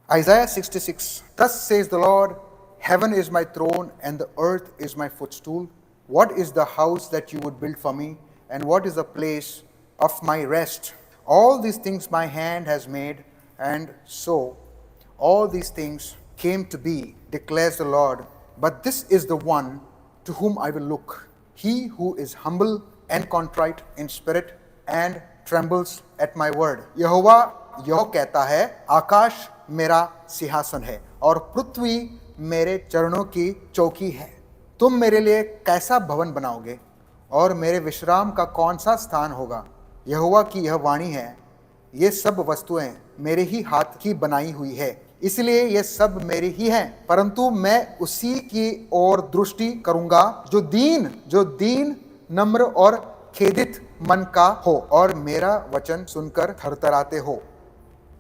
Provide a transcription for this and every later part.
Isaiah 66. Thus says the Lord, heaven is my throne and the earth is my footstool. What is the house that you would build for me, and what is the place of my rest? All these things my hand has made, and so all these things came to be, declares the Lord. But this is the one to whom I will look, he who is humble and contrite in spirit and trembles at my word. यहोवा यह कहता है, आकाश मेरा सिंहासन है और पृथ्वी मेरे चरणों की चौकी है। तुम मेरे लिए कैसा भवन बनाओगे और मेरे विश्राम का कौन सा स्थान होगा? यहोवा की यह वाणी है, ये सब वस्तुएं मेरे ही हाथ की बनाई हुई है, इसलिए ये सब मेरी ही हैं, परंतु मैं उसी की ओर दृष्टि करूंगा जो दीन नम्र और खेदित मन का हो और मेरा वचन सुनकर थरथराते हो।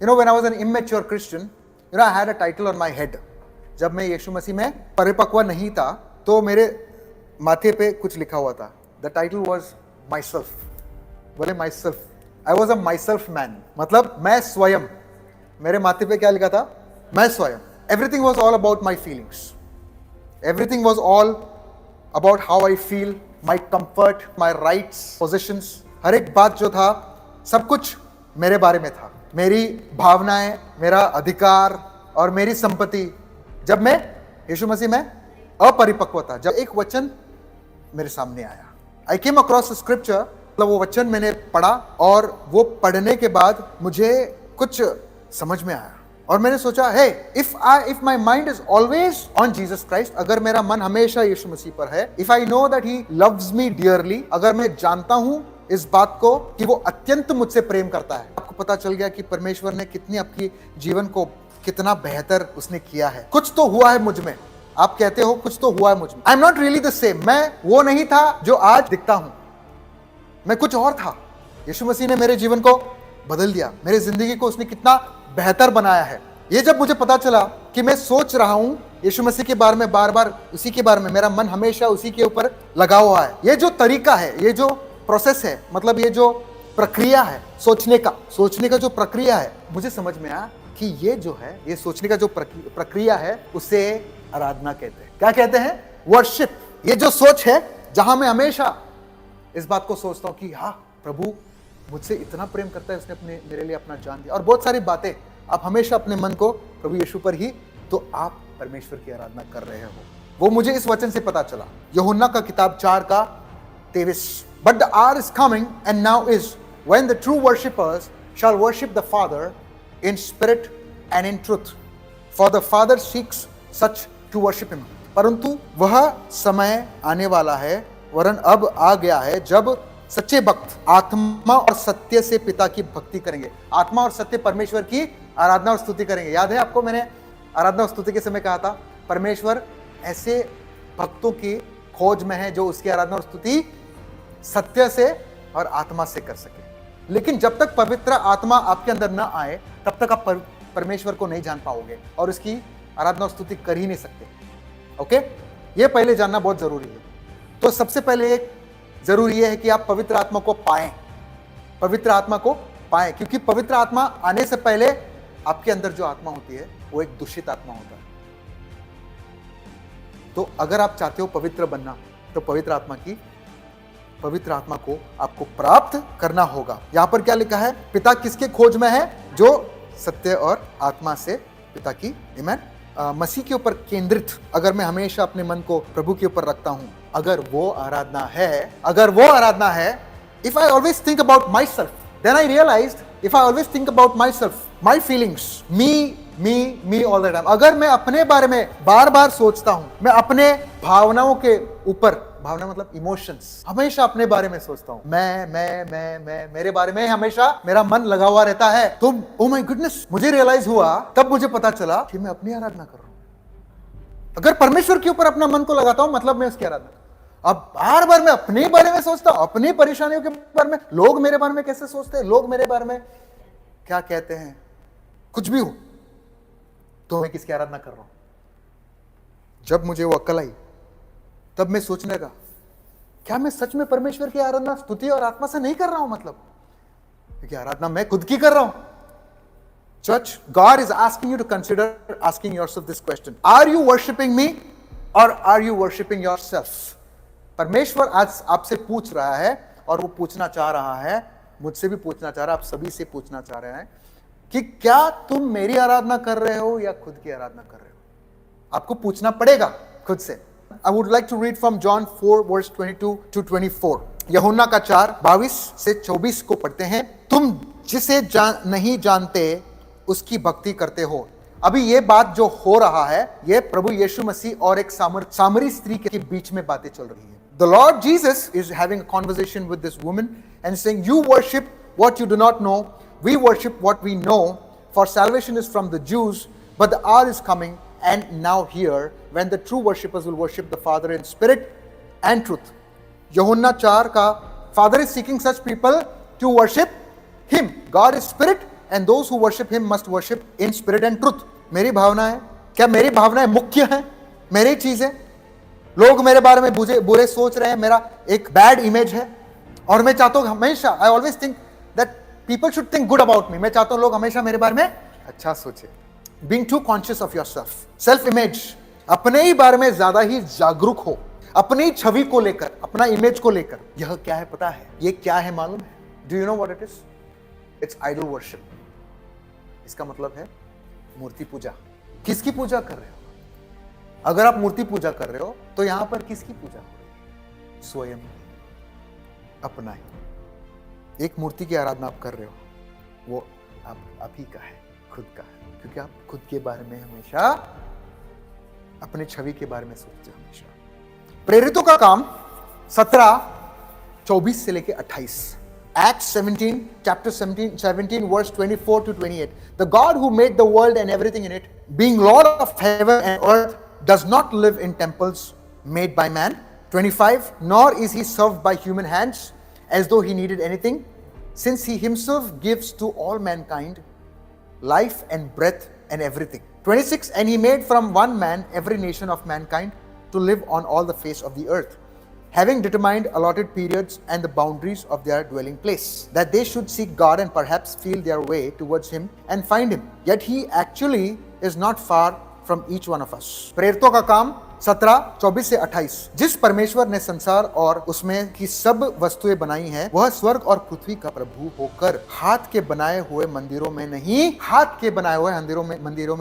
when I was an immature Christian, I had a title on my head. जब मैं यीशु मसीह में परिपक्व नहीं था तो मेरे माथे पे कुछ लिखा हुआ था. The title was myself. बोले myself. I was a myself man. मतलब मैं स्वयं. मेरे माथे पे क्या लिखा था? मैं स्वयं. Everything was all about my feelings. Everything was all about how I feel, my comfort, my rights, possessions. हर एक बात जो था सब कुछ मेरे बारे में था. मेरी भावनाएं, मेरा अधिकार और मेरी संपत्ति. जब मैं यीशु मसीह में अपरिपक्व था, जब एक वचन मेरे सामने आया, आई केम अक्रॉस स्क्रिप्चर, मतलब वो वचन मैंने पढ़ा और वो पढ़ने के बाद मुझे कुछ समझ में आया और मैंने सोचा, hey if my mind is always on Jesus Christ, अगर मेरा मन हमेशा यीशु मसीह पर है, if I know that he loves me dearly, अगर मैं जानता हूं इस बात को कि वो अत्यंत मुझसे प्रेम करता है. आपको पता चल गया कि परमेश्वर ने कितनी आपकी जीवन को कितना बेहतर उसने किया है. कुछ तो हुआ है मुझ में. आप कहते हो कुछ तो हुआ है मुझ में. आई am not really the same. मैं वो नहीं था जो आज दिखता हूं. मैं कुछ और था. यीशु मसीह ने मेरे जीवन को बदल दिया. मेरी जिंदगी को उसने कितना बेहतर बनाया है. ये जब मुझे पता चला कि मैं सोच रहा हूं यीशु मसीह के बारे में, बार बार उसी के बारे में, मेरा मन हमेशा उसी के ऊपर लगा हुआ है. ये जो तरीका है, ये जो प्रोसेस है, मतलब ये जो प्रक्रिया है सोचने का जो प्रक्रिया है, मुझे समझ में आया कि ये जो है, ये सोचने का जो प्रक्रिया है, उसे आराधना कहते हैं. क्या कहते हैं? वर्शिप. ये जो सोच है, जहां मैं हमेशा इस बात को सोचता हूं कि हाँ, प्रभु मुझसे इतना प्रेम करता है, उसने मेरे लिए अपना जान दिया, और बहुत सारी बातें. आप हमेशा अपने मन को प्रभु यीशु पर ही, तो आप परमेश्वर की आराधना कर रहे हो. वो मुझे इस वचन से पता चला. यूहन्ना का किताब 4:23. But the hour is coming and now is when the true worshippers shall worship the Father in spirit and in truth. For the Father seeks such to worship him. परंतु वह समय आने वाला है, वरन अब आ गया है, जब सच्चे भक्त आत्मा और सत्य से पिता की भक्ति करेंगे. आत्मा और सत्य परमेश्वर की आराधना और स्तुति करेंगे. याद है आपको, मैंने आराधना और स्तुति के समय कहा था, परमेश्वर ऐसे भक्तों की खोज में है जो उसकी आराधना और स्तुति सत्य से और आत्मा से कर सके. लेकिन जब तक पवित्र आत्मा आपके अंदर न आए, तब तक आप परमेश्वर को नहीं जान पाओगे और उसकी आराधना और स्तुति कर ही नहीं सकते. ओके, ये पहले जानना बहुत जरूरी है. तो सबसे पहले एक जरूरी है कि आप पवित्र आत्मा को पाएं. पवित्र आत्मा को पाएं, क्योंकि पवित्र आत्मा आने से पहले आपके अंदर जो आत्मा होती है वो एक दूषित आत्मा होता है. तो अगर आप चाहते हो पवित्र बनना, तो पवित्र आत्मा को आपको प्राप्त करना होगा. यहां पर क्या लिखा है? पिता किसके खोज में है? जो सत्य और आत्मा से पिता की, आमीन, मसीह के ऊपर केंद्रित. अगर मैं हमेशा अपने मन को प्रभु के ऊपर रखता हूं, अगर वो आराधना है, if I always think about my self, then I realized if I always think about my self, my feelings, me all the time, अगर मैं अपने बारे में बार बार सोचता हूं, मैं अपने भावनाओं के ऊपर, भावना मतलब इमोशंस, हमेशा अपने बारे में सोचता हूं, मैं मेरे बारे में हमेशा मेरा मन लगा हुआ रहता है, तो ओ माय गुडनेस, मुझे रियलाइज हुआ, तब मुझे पता चला कि मैं अपनी आराधना कर रहा हूं. अगर परमेश्वर के ऊपर अपना मन को लगाता हूं, मतलब मैं उसकी आराधना. अब बार बार मैं अपने बारे में सोचता हूं, अपनी परेशानियों के बारे में, लोग मेरे बारे में कैसे सोचते हैं, लोग मेरे बारे में क्या कहते हैं, कुछ भी हो, तो मैं किसकी आराधना कर रहा हूं. जब मुझे वो अक्ल आई, तब मैं सोचने लगा, क्या मैं सच में परमेश्वर की आराधना स्तुति और आत्मा से नहीं कर रहा हूं? मतलब क्योंकि आराधना मैं खुद की कर रहा हूं. Church, God is asking you to consider asking yourself this question. Are you worshiping me or are you worshiping yourself? परमेश्वर आज आपसे पूछ रहा है और वो पूछना चाह रहा है, मुझसे भी पूछना चाह रहा है, आप सभी से पूछना चाह रहे हैं कि क्या तुम मेरी आराधना कर रहे हो या खुद की आराधना कर रहे हो? आपको पूछना पड़ेगा खुद से. I would like to read from John 4 verse 22 to 24. यूहन्ना का 4:22 से 24 को पढ़ते हैं. तुम जिसे नहीं जानते उसकी भक्ति करते हो. अभी ये बात जो हो रहा है ये प्रभु यीशु मसीह और एक सामरी स्त्री के बीच में बातें चल रही है. The Lord Jesus is having a conversation with this woman and saying, you worship what you do not know, we worship what we know, for salvation is from the Jews, but the hour is coming and now here when the true worshippers will worship the Father in spirit and truth. यूहन्ना 4 का Father is seeking such people to worship him. God is spirit and those who worship him must worship in spirit and truth. मेरी भावना है, क्या मेरी भावनाएं मुख्य हैं? मेरी चीजें, लोग मेरे बारे में बुरे सोच रहे हैं, मेरा एक बैड इमेज है और मैं चाहता हूं हमेशा, आई always think that people should think good about me. मैं चाहता हूं लोग हमेशा मेरे बारे में अच्छा सोचे. Being too conscious of yourself, self image, अपने ही बारे में ज्यादा ही जागरूक हो, अपनी छवि को लेकर, अपना इमेज को लेकर. यह क्या है पता है? ये क्या है मालूम है? Do you know what it is? It's idol worship. इसका मतलब है मूर्ति पूजा. किसकी पूजा कर रहे हो? अगर आप मूर्ति पूजा कर रहे हो तो यहां पर किसकी पूजा हो रही है? स्वयं, अपना ही. एक मूर्ति की आराधना आप कर रहे हो, वो आप ही का है, खुद का है, क्योंकि आप खुद के बारे में हमेशा, अपने छवि के बारे में सोचते हो हमेशा. प्रेरितों का काम 17:24 से लेके 28. Acts 17, chapter 17 verse 24 to 28. The God who made the world and everything in it, being Lord of heaven and earth, does not live in temples made by man. 25. Nor is he served by human hands as though he needed anything, since he himself gives to all mankind life and breath and everything. 26. And he made from one man every nation of mankind to live on all the face of the earth, having determined allotted periods and the boundaries of their dwelling place, that they should seek God and perhaps feel their way towards him and find him. Yet he actually is not far from each one of us. प्रेरितों का काम 17:24 से 28. जिस परमेश्वर ने संसार और उसमें की सब वस्तुएं बनाई हैं, वह स्वर्ग और पृथ्वी का प्रभु होकर हाथ के बनाए हुए मंदिरों में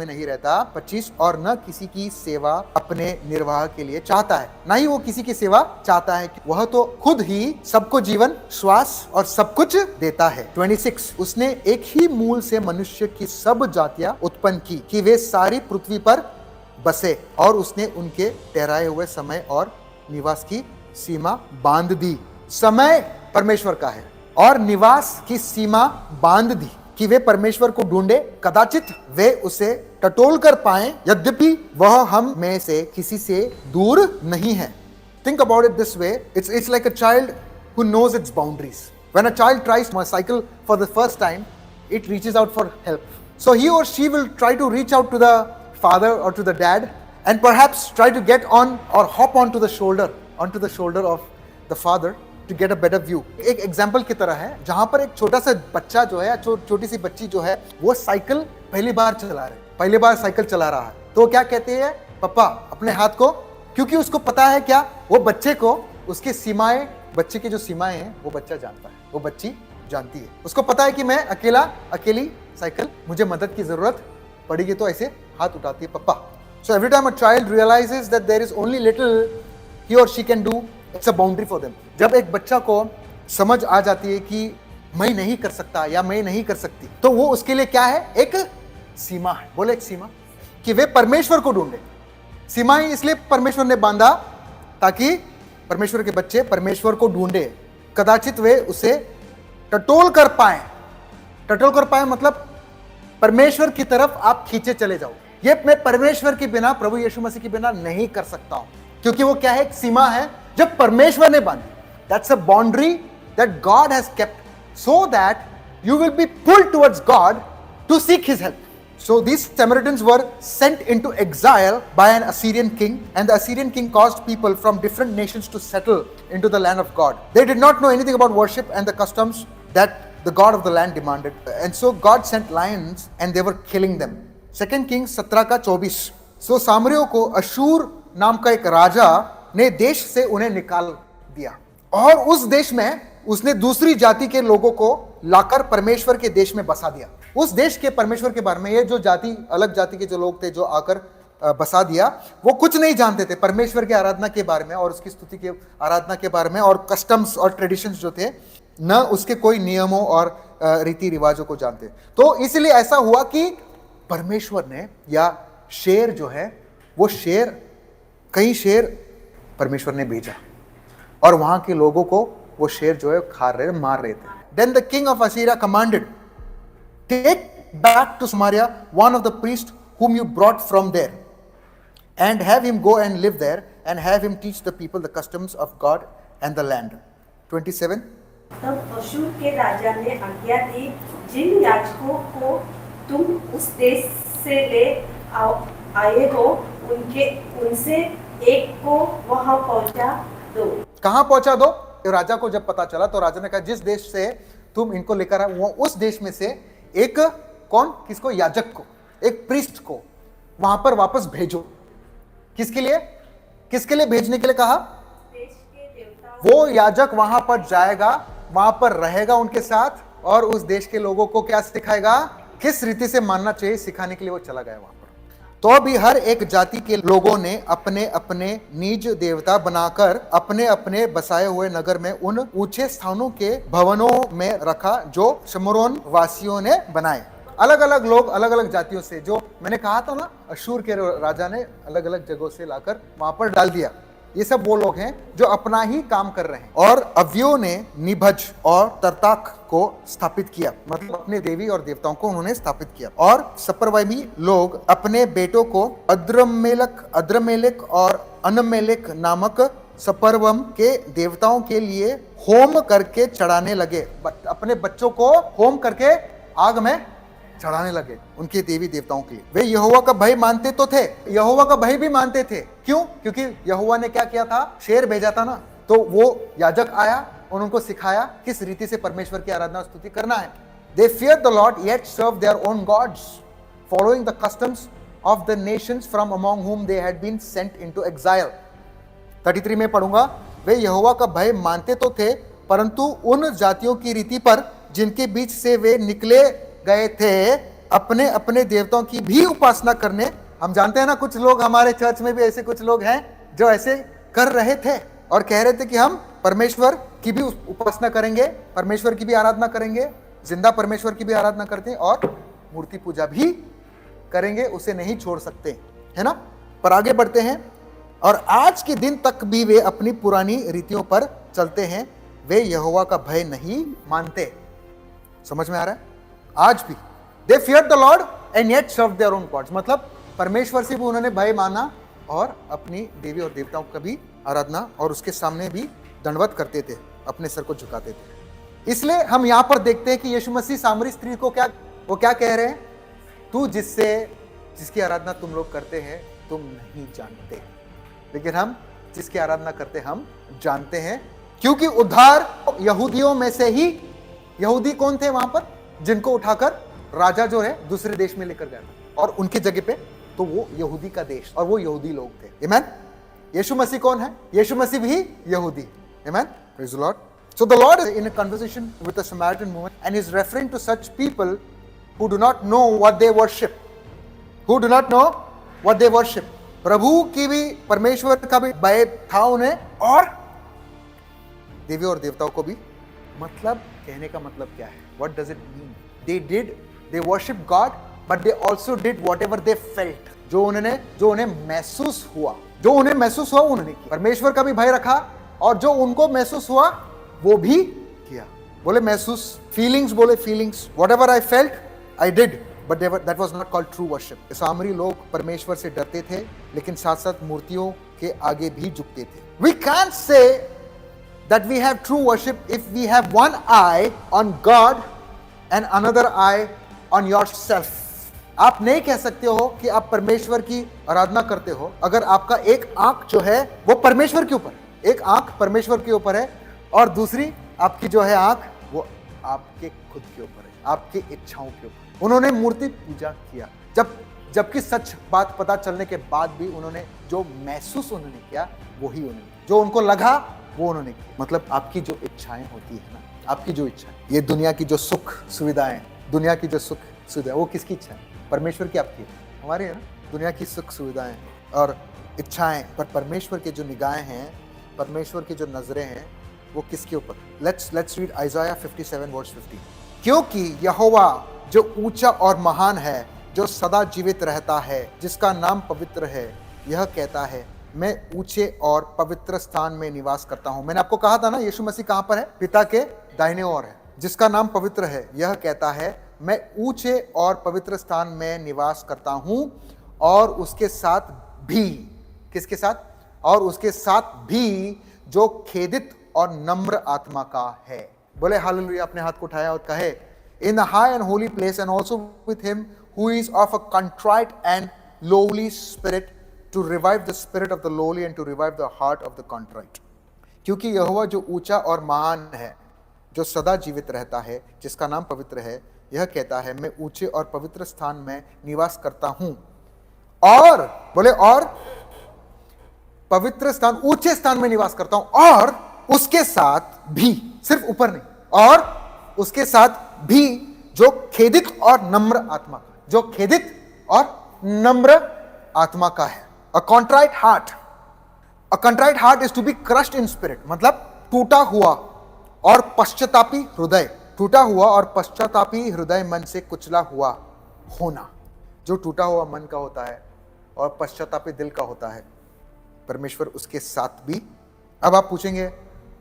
नहीं रहता. 25. और न किसी की सेवा अपने निर्वाह के लिए चाहता है, न ही वो किसी की सेवा चाहता है, वह तो खुद ही सबको जीवन, श्वास और सब कुछ देता है. 26. उसने एक ही मूल से मनुष्य की सब जातियां उत्पन्न की कि वे सारी पृथ्वी पर बसे, और उसने उनके ठहराए हुए समय और निवास की सीमा बांध दी. समय परमेश्वर का है और निवास की सीमा बांध दी कि वे परमेश्वर को ढूंढे, कदाचित वे उसे टटोल कर पाएं, यद्यपि वह हम में से किसी से दूर नहीं है. Think about it this way. It's like a child who knows its boundaries. When a child tries to cycle for the first time, it reaches out for help. So he or she will try to reach out to the father or to the dad and perhaps try to get on or hop onto the shoulder of the father to get a better view. एक example की तरह है जहां पर एक छोटा सा बच्चा जो है, छोटी सी बच्ची जो है, वो साइकिल पहली बार साइकिल चला रहा है, तो क्या कहते हैं? पापा अपने हाथ को, क्योंकि उसको पता है क्या, वो बच्चे को उसकी सीमाएं, बच्चे की जो सीमाएं हैं वो बच्चा जानता है, वो बच्ची जानती है. उसको पता है कि मैं अकेली साइकिल, मुझे मदद की जरूरत पड़ेगी तो ऐसे हाथ उठाती है पापा. So every time a child realizes that there is only little he or she can do, it's a boundary for them. जब एक बच्चा को समझ आ जाती है कि मैं नहीं कर सकता या मैं नहीं कर सकती, तो वो उसके लिए क्या है? एक सीमा है. बोले एक सीमा, कि वे परमेश्वर को ढूंढे. सीमाएं इसलिए परमेश्वर ने बांधा ताकि परमेश्वर के बच्चे परमेश्वर को ढूंढे, कदाचित वे उसे टटोल कर पाए मतलब परमेश्वर की तरफ आप खींचे चले जाओ. ये मैं परमेश्वर के बिना, प्रभु यीशु मसीह के बिना नहीं कर सकता हूं, क्योंकि वो क्या है? एक सीमा है जब परमेश्वर ने बांधी. That's a boundary that God has kept so that you will be pulled towards God to seek his help. So these Samaritans were sent into exile by an Assyrian king, and the Assyrian king caused people from different nations to settle into the land of God. They did not know anything about worship and the customs that the god of the land demanded. And so God sent lions and they were killing them. 2 Kings 17 का 24. सो सामरियों को अशूर नाम का एक राजा ने देश से उन्हें निकाल दिया और उस देश में उसने दूसरी जाति के लोगों को लाकर परमेश्वर के देश में बसा दिया। उस देश के परमेश्वर के बारे में, ये जो जाति, अलग जाति के जो लोग थे जो आकर बसा दिया, वो कुछ नहीं जानते थे परमेश्वर की आराधना के बारे में और उसकी स्तुति के आराधना के बारे में, और कस्टम्स और ट्रेडिशंस जो थे, न उसके कोई नियमों और रीति रिवाजों को जानते। तो इसलिए ऐसा हुआ कि परमेश्वर ने, या शेर जो है वो शेर, कई शेर परमेश्वर ने भेजा और वहां के लोगों को वो शेर जो है खा रहे, मार रहे थे। Then the king of Assyria commanded, take back to Samaria one of the priest whom you brought from there and have him go and live there and have him teach the people the customs of God and the land. 27. तब अशूर के राजा ने आज्ञा दी, जिन याजकों को तुम उस देश से ले आए हो उनसे एक को वहां पहुंचा दो। कहां पहुंचा दो? राजा को जब पता चला तो राजा ने कहा, जिस देश से तुम इनको लेकर आए वो उस देश में से एक, कौन, किसको? याजक को, एक प्रीस्ट को वहां पर वापस भेजो। किसके लिए? किसके लिए भेजने के लिए कहा? देश के देवताओं। वो याजक वहां पर जाएगा, वहां पर रहेगा उनके साथ और उस देश के लोगों को क्या सिखाएगा, किस रीति से मानना चाहिए, सिखाने के लिए वो चला गया वहां पर। तो भी हर एक जाति के लोगों ने अपने अपने निज देवता बनाकर अपने अपने बसाए हुए नगर में उन ऊंचे स्थानों के भवनों में रखा जो शमरोन वासियों ने बनाए। अलग अलग लोग, अलग अलग जातियों से, जो मैंने कहा था ना, अशूर के राजा ने अलग अलग जगहों से लाकर वहां पर डाल दिया। ये सब वो लोग हैं जो अपना ही काम कर रहे हैं। और अव्यो ने निभज और तरताक को स्थापित किया, मतलब अपने देवी और देवताओं को उन्होंने स्थापित किया। और सपर्वैमी लोग अपने बेटों को अद्रमेलेक और अनमेलेक नामक सपर्वम के देवताओं के लिए होम करके चढ़ाने लगे। अपने बच्चों को होम करके आग में चढ़ाने लगे उनके देवी देवताओं के लिए। वे यहोवा का भय मानते तो थे, यहोवा का भय भी मानते थे। क्यों? क्योंकि यहोवा ने क्या किया था, शेर भेजा था ना, तो वो याजक आया और उनको सिखाया किस रीति से परमेश्वर की आराधना और स्तुति करना है। They feared the Lord yet served their own gods, following the customs of the nations from among whom they had been sent into exile. 33 में पढ़ूंगा, वे यहोवा का भय मानते तो थे परंतु उन जातियों की रीति पर जिनके बीच से वे निकले गए थे अपने अपने देवताओं की भी उपासना करने। हम जानते हैं ना, कुछ लोग हमारे चर्च में भी ऐसे कुछ लोग हैं जो ऐसे कर रहे थे और कह रहे थे कि हम परमेश्वर की भी उपासना करेंगे, परमेश्वर की भी आराधना करेंगे, जिंदा परमेश्वर की भी आराधना करते हैं और मूर्ति पूजा भी करेंगे, उसे नहीं छोड़ सकते, है ना। पर आगे बढ़ते हैं, और आज के दिन तक भी वे अपनी पुरानी रीतियों पर चलते हैं, वे यहोवा का भय नहीं मानते। समझ में आ रहा है? आज भी they fear the Lord and yet serve their own gods, मतलब परमेश्वर से भी उन्होंने भय माना और अपनी देवी और देवताओं का भी आराधना और उसके सामने भी दंडवत करते थे, अपने सर को झुकाते थे। इसलिए हम यहां पर देखते हैं कि यीशु मसीह सामरी स्त्री को क्या कह रहे हैं, तू जिसकी आराधना तुम लोग करते हैं तुम नहीं जानते, लेकिन हम जिसकी आराधना करते हम जानते हैं, क्योंकि उद्धार यहूदियों में से ही। यहूदी कौन थे वहां पर? जिनको उठाकर राजा जो है दूसरे देश में लेकर गया और उनकी जगह पे, तो वो यहूदी का देश और वो यहूदी लोग थे। आमेन। यीशु मसीह कौन है? यीशु मसीह भी यहूदी। Amen. Praise the Lord. So the Lord is in a conversation with a Samaritan woman and is referring to such people who do not know what they worship. Who do not know what they worship. प्रभु की भी, परमेश्वर का भी भय था उन्हें और देवी और देवताओं को भी। मतलब कहने का मतलब क्या है? What does it mean? They worship God, but they also did whatever they felt. जो उन्हें महसूस हुआ उन्होंने किया। परमेश्वर का भी भय रखा और जो उनको महसूस हुआ वो भी किया। बोले महसूस, फीलिंग्स, बोले feelings, whatever I felt, I did, but that was not called true worship. सामरी लोग परमेश्वर से डरते थे, लेकिन साथ साथ मूर्तियों के आगे भी झुकते थे। We can't say that we have true worship if we have one eye on God and another eye on yourself. आप नहीं कह सकते हो कि आप परमेश्वर की आराधना करते हो अगर आपका एक आंख जो है वो परमेश्वर के ऊपर, एक आंख परमेश्वर के ऊपर है और दूसरी आपकी जो है आंख वो आपके खुद के ऊपर है, आपकी इच्छाओं के ऊपर। उन्होंने मूर्ति पूजा किया, जबकि सच बात पता चलने के बाद भी उन्होंने जो महसूस उन्होंने किया वही उन्होंने, जो उनको लगा वो उन्होंने किया। मतलब आपकी जो इच्छाएं होती है ना, आपकी जो इच्छा, ये दुनिया की जो सुख सुविधाएं, दुनिया की जो सुख सुविधाएं, वो किसकी इच्छा है? परमेश्वर की, आपकी, हमारी है ना। दुनिया की सुख सुविधाएं और इच्छाएं, पर परमेश्वर की जो निगाहें हैं, परमेश्वर की जो नजरें हैं, वो किसके ऊपर? Let's read Isaiah 57 verse 50। क्योंकि यहोवा जो ऊंचा और महान है, जो सदा जीवित रहता है, जिसका नाम पवित्र है, यह कहता है, मैं ऊंचे और पवित्र स्थान में निवास करता हूं। मैंने आपको कहा था ना, यीशु मसीह कहां पर है? पिता के दाहिने ओर है। जिसका नाम पवित्र है, यह कहता है, मैं ऊंचे और पवित्र स्थान में निवास करता हूं, और उसके साथ भी, किसके साथ? और उसके साथ भी जो खेदित और नम्र आत्मा का है। बोले हालेलुया। अपने हाथ को उठाया और कहे, in the high and holy place and also with him who is of a contrite and lowly spirit, to revive the spirit of the lowly and to revive the heart of the contrite. क्योंकि यहोवा जो ऊंचा और महान है, जो सदा जीवित रहता है, जिसका नाम पवित्र है, यह कहता है, मैं ऊंचे और पवित्र स्थान में निवास करता हूं, और बोले, और पवित्र स्थान, ऊंचे स्थान में निवास करता हूं, और उसके साथ भी, सिर्फ ऊपर नहीं, और उसके साथ भी जो खेदित और नम्र आत्मा, जो खेदित और नम्र आत्मा का है। A contrite heart, a contrite heart is to be crushed in spirit, मतलब टूटा हुआ और पश्चातापी हृदय, टूटा हुआ और पश्चातापी हृदय, मन से कुचला हुआ होना। जो टूटा हुआ मन का होता है और पश्चातापी दिल का होता है, परमेश्वर उसके साथ भी। अब आप पूछेंगे,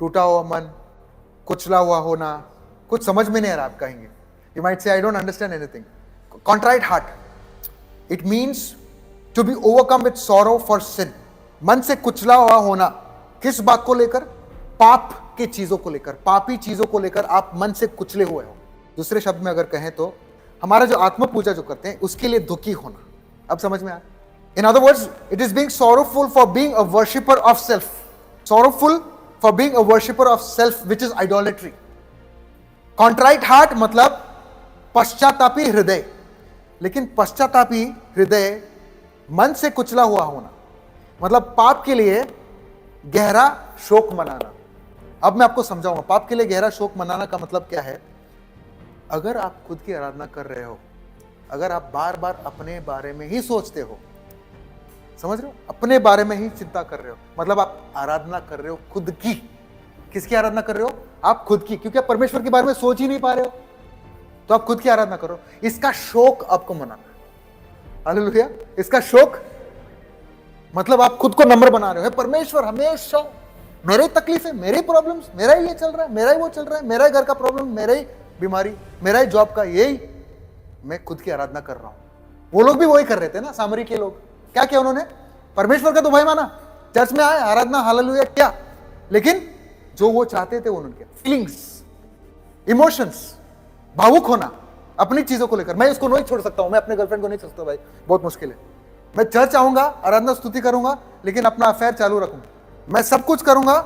टूटा हुआ मन, कुचला हुआ होना, कुछ समझ में नहीं आ रहा, आप कहेंगे, you might say, I don't understand anything. Contrite heart, it means to be overcome with sorrow for sin. मन से कुचला हुआ होना, किस बात को लेकर? पाप की चीजों को लेकर, पापी चीजों को लेकर आप मन से कुचले हुए हो। दूसरे शब्द में अगर कहें तो हमारा जो आत्म पूजा जो करते हैं, उसके लिए दुखी होना। अब समझ में आया? In other words, it is being sorrowful for being a worshipper of self, sorrowful for being a worshipper of self, which is idolatry. Contrite heart मतलब पश्चातापी हृदय, लेकिन पश्चातापी हृदय, मन से कुचला हुआ होना, मतलब पाप के लिए गहरा शोक मनाना। अब मैं आपको समझाऊंगा पाप के लिए गहरा शोक मनाना का मतलब क्या है। अगर आप खुद की आराधना कर रहे हो, अगर आप बार बार अपने बारे में ही सोचते हो, समझ रहे हो, अपने बारे में ही चिंता कर रहे हो, मतलब आप आराधना कर रहे हो खुद की। किसकी आराधना कर रहे हो? आप खुद की, क्योंकि आप परमेश्वर के बारे में सोच ही नहीं पा रहे हो, तो आप खुद की आराधना करो। इसका शोक आपको मनाना है। हालेलुया। इसका शोक मतलब आप खुद को नम्र बना रहे हो। परमेश्वर, हमेशा मेरी तकलीफ है, मेरी प्रॉब्लम्स, मेरा ही ये चल रहा है, मेरा ही वो चल रहा है, मेरा ही घर का प्रॉब्लम, मेरा ही बीमारी, मेरा ही जॉब का, यही मैं खुद की आराधना कर रहा हूं। वो लोग भी वही कर रहे थे ना, सामरी के लोग। क्या किया उन्होंने? परमेश्वर का तो भाई माना, चर्च में आए, आराधना, हालेलुया क्या, लेकिन जो वो चाहते थे उनके फीलिंग्स, इमोशंस, भावुक होना अपनी चीजों को लेकर। मैं इसको नहीं छोड़ सकता हूं, मैं अपने गर्लफ्रेंड को नहीं छोड़ सकता भाई, बहुत मुश्किल है। मैं चर्च आऊंगा, आराधना स्तुति करूंगा, लेकिन अपना अफेयर चालू रखूंगा। मैं सब कुछ करूंगा,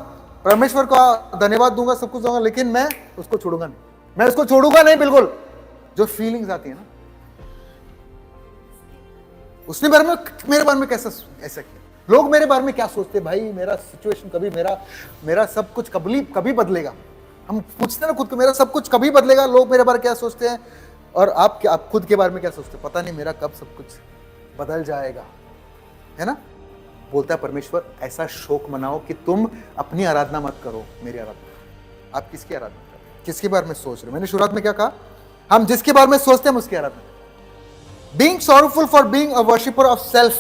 परमेश्वर का धन्यवाद दूंगा, सब कुछ दूंगा, लेकिन मैं उसको छोड़ूंगा नहीं, मैं उसको छोड़ूंगा नहीं बिल्कुल। जो फीलिंग्स आती है ना, उसने मेरे बारे में कैसा ऐसा किया, लोग मेरे बारे में क्या सोचते, भाई मेरा सिचुएशन कभी, मेरा सब कुछ कभी बदलेगा। हम पूछते हैं ना खुद को, मेरा सब कुछ कभी बदलेगा, लोग मेरे बारे में क्या सोचते हैं, और आप खुद के बारे में क्या सोचते हैं, पता नहीं मेरा कब सब कुछ बदल जाएगा, है ना। बोलता है परमेश्वर, ऐसा शोक मनाओ कि तुम अपनी आराधना मत करो, मेरी आराधना। आप किसकी आराधना कर रहे हो, किसके बारे में सोच रहे हो? मैंने शुरुआत में क्या कहा, हम जिसके बारे में सोचते हैं हम उसकी आराधना। Being sorrowful for being a worshipper of self,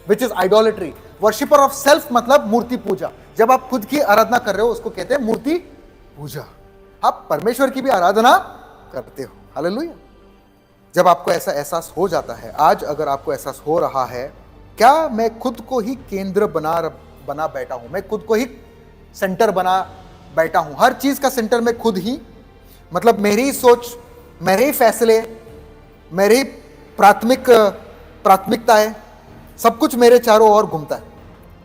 which is idolatry. Worshipper of self मतलब मूर्ति पूजा। जब आप खुद की आराधना कर रहे हो, उसको कहते हैं मूर्ति पूजा। आप परमेश्वर की भी आराधना करते हो। हालेलुया। जब आपको ऐसा एहसास हो जाता है, आज अगर आपको एहसास हो रहा है, क्या मैं खुद को ही केंद्र बना बैठा हूं, मैं खुद को ही सेंटर बना बैठा हूं, हर चीज का सेंटर में खुद ही, मतलब मेरी ही सोच, मेरे ही फैसले, मेरे ही प्राथमिकताएं, सब कुछ मेरे चारों ओर घूमता है।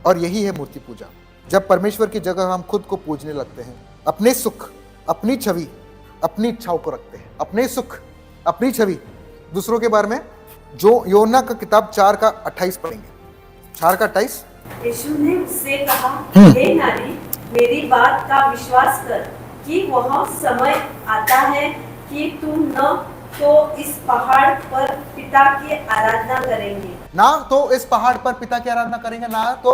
और यही है मूर्ति पूजा। जब परमेश्वर की जगह हम खुद को पूजने लगते हैं, अपने सुख, अपनी छवि, अपनी इच्छाओं को रखते हैं, अपने सुख, अपनी छवि, दूसरों के बारे में। जो योना का किताब 4:28 पढ़ेंगे, 4:28। यीशु ने उससे कहा, हे नारी, मेरी बात का विश्वास कर कि वह समय आता है कि तुम न तो इस पहाड़ पर पिता की आराधना करेंगे, ना तो इस पहाड़ पर पिता की आराधना करेंगे, ना तो,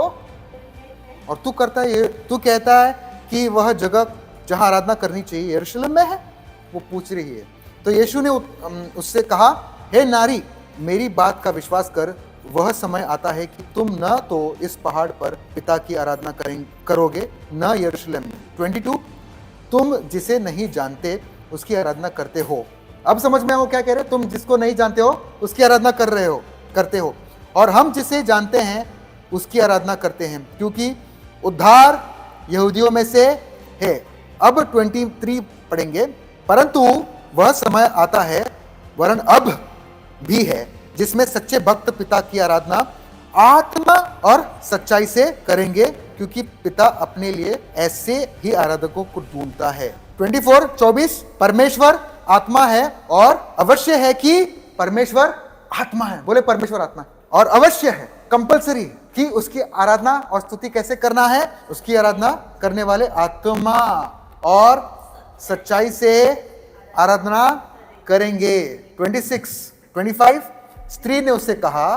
और तू करता है ये, तू कहता है कि वह जगह जहां आराधना करनी चाहिए यरूशलेम में है, वो पूछ रही है। तो यीशु ने उससे कहा, हे नारी, मेरी बात का विश्वास कर, वह समय आता है कि तुम न तो इस पहाड़ पर पिता की आराधना करोगे, न यरूशलेम में। 22, तुम जिसे नहीं जानते उसकी आराधना करते हो। अब समझ में आओ क्या कह रहे? तुम जिसको नहीं जानते हो उसकी आराधना करते हो, और हम जिसे जानते हैं उसकी आराधना करते हैं, क्योंकि उद्धार यहूदियों में से है। अब 23 पढ़ेंगे, परंतु वह समय आता है, वरन अब भी है, जिसमें सच्चे भक्त पिता की आराधना आत्मा और सच्चाई से करेंगे, क्योंकि पिता अपने लिए ऐसे ही आराधकों को ढूंढता है। 24 परमेश्वर आत्मा है, और अवश्य है कि परमेश्वर आत्मा है। बोले परमेश्वर आत्मा है, और अवश्य है, कंपल्सरी कि उसकी आराधना और स्तुति कैसे करना है? उसकी आराधना करने वाले आत्मा और सच्चाई से आराधना करेंगे। 25 स्त्री ने उससे कहा,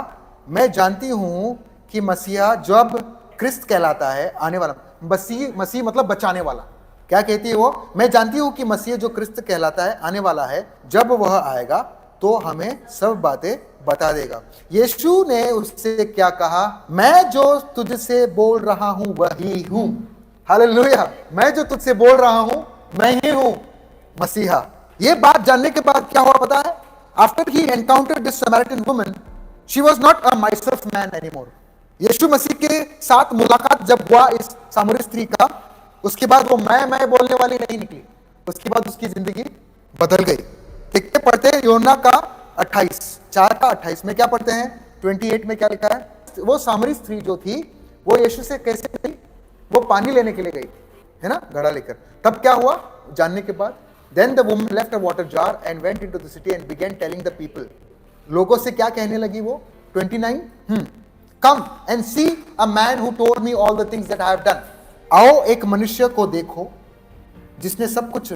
मैं जानती हूं कि मसीहा जब क्रिस्त कहलाता है आने वाला, मसीह मतलब बचाने वाला। क्या कहती है वो? मैं जानती हूं कि मसीह जो क्रिस्त कहलाता है आने वाला है, जब वह आएगा तो हमें सब बातें बता देगा। यीशु ने उससे क्या कहा? मैं जो तुझसे बोल रहा हूं वही हूं। हालेलुया! मैं जो तुझसे बोल रहा हूं मैं ही हूं मसीहा। ये बात जानने के बाद क्या हुआ पता है? After he encountered this Samaritan woman, she was not a myself man anymore. यीशु मसीह के साथ मुलाकात जब हुआ इस सामरी स्त्री का, उसके बाद वो मैं बोलने वाली नहीं निकली। उसके बाद उसकी जिंदगी बदल गई। देखते पढ़ते हैं योना का 4:28 में क्या पढ़ते हैं? 28 में क्या लिखा है? वो सामरी स्त्री जो थी वो यीशु से कैसे गई? वो पानी लेने के लिए गई, है ना, घड़ा लेकर। तब क्या हुआ जानने के बाद? Then the woman left a water jar and went into the city and began telling the people. लोगों से क्या कहने लगी वो? 29 Come and see a man who told me all the things that I have done. आओ एक मनुष्य को देखो जिसने सब कुछ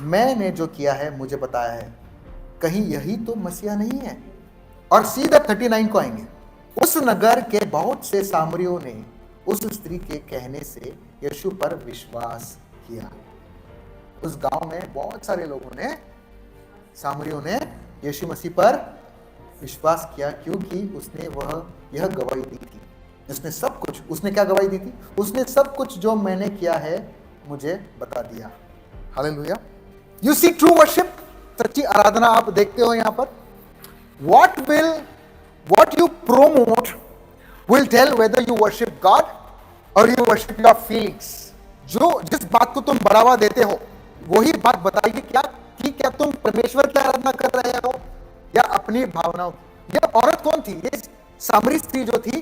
मैंने जो किया है मुझे बताया है। कहीं यही तो मसीहा नहीं है? और सीधा 39 को आएंगे। उस नगर के बहुत से सामरियों ने उस स्त्री के कहने से यीशु पर विश्वास किया। उस गांव में बहुत सारे लोगों ने, सामरियों ने यीशु मसीह पर विश्वास किया, क्योंकि उसने यह गवाही दी थी। उसने क्या गवाही दी थी? उसने सब कुछ जो मैंने किया है मुझे बता दिया। Hallelujah! You see true worship, सच्ची आराधना आप देखते हो यहां पर। what you promote will tell whether you worship God or you worship your feelings. जिस बात को तुम बढ़ावा देते हो वही बात बताएगी क्या तुम परमेश्वर की आराधना कर रहे हो या अपनी भावनाओं की। ये औरत कौन थी? ये सामरी स्त्री जो थी,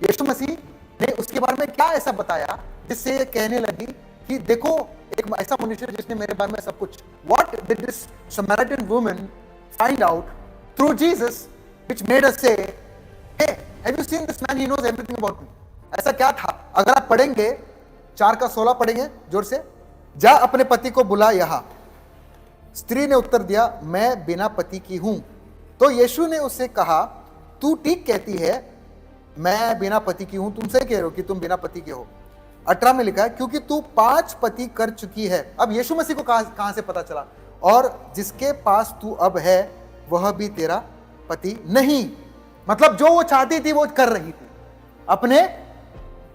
यीशु मसीह ने उसके बारे में क्या ऐसा बताया जिससे ये कहने लगी कि देखो एक ऐसा मनुष्य जिसने मेरे बारे में सब कुछ। What did this Samaritan woman find out through Jesus which made us say, hey, have you seen this man? He knows everything about me. ऐसा क्या था? अगर आप पढ़ेंगे 4:16 पढ़ेंगे जोर से। जा अपने पति को बुला यहां। स्त्री ने उत्तर दिया, मैं बिना पति की हूं। तो यीशु ने उससे कहा, तू ठीक कहती है, मैं बिना पति की हूं। तुम सही कह रहे हो कि तुम बिना पति के हो। 18 में लिखा है, क्योंकि तू 5 पति कर चुकी है। अब यीशु मसीह को कहां से पता चला? और जिसके पास तू अब है वह भी तेरा पति नहीं। मतलब जो वो चाहती थी वो कर रही थी, अपने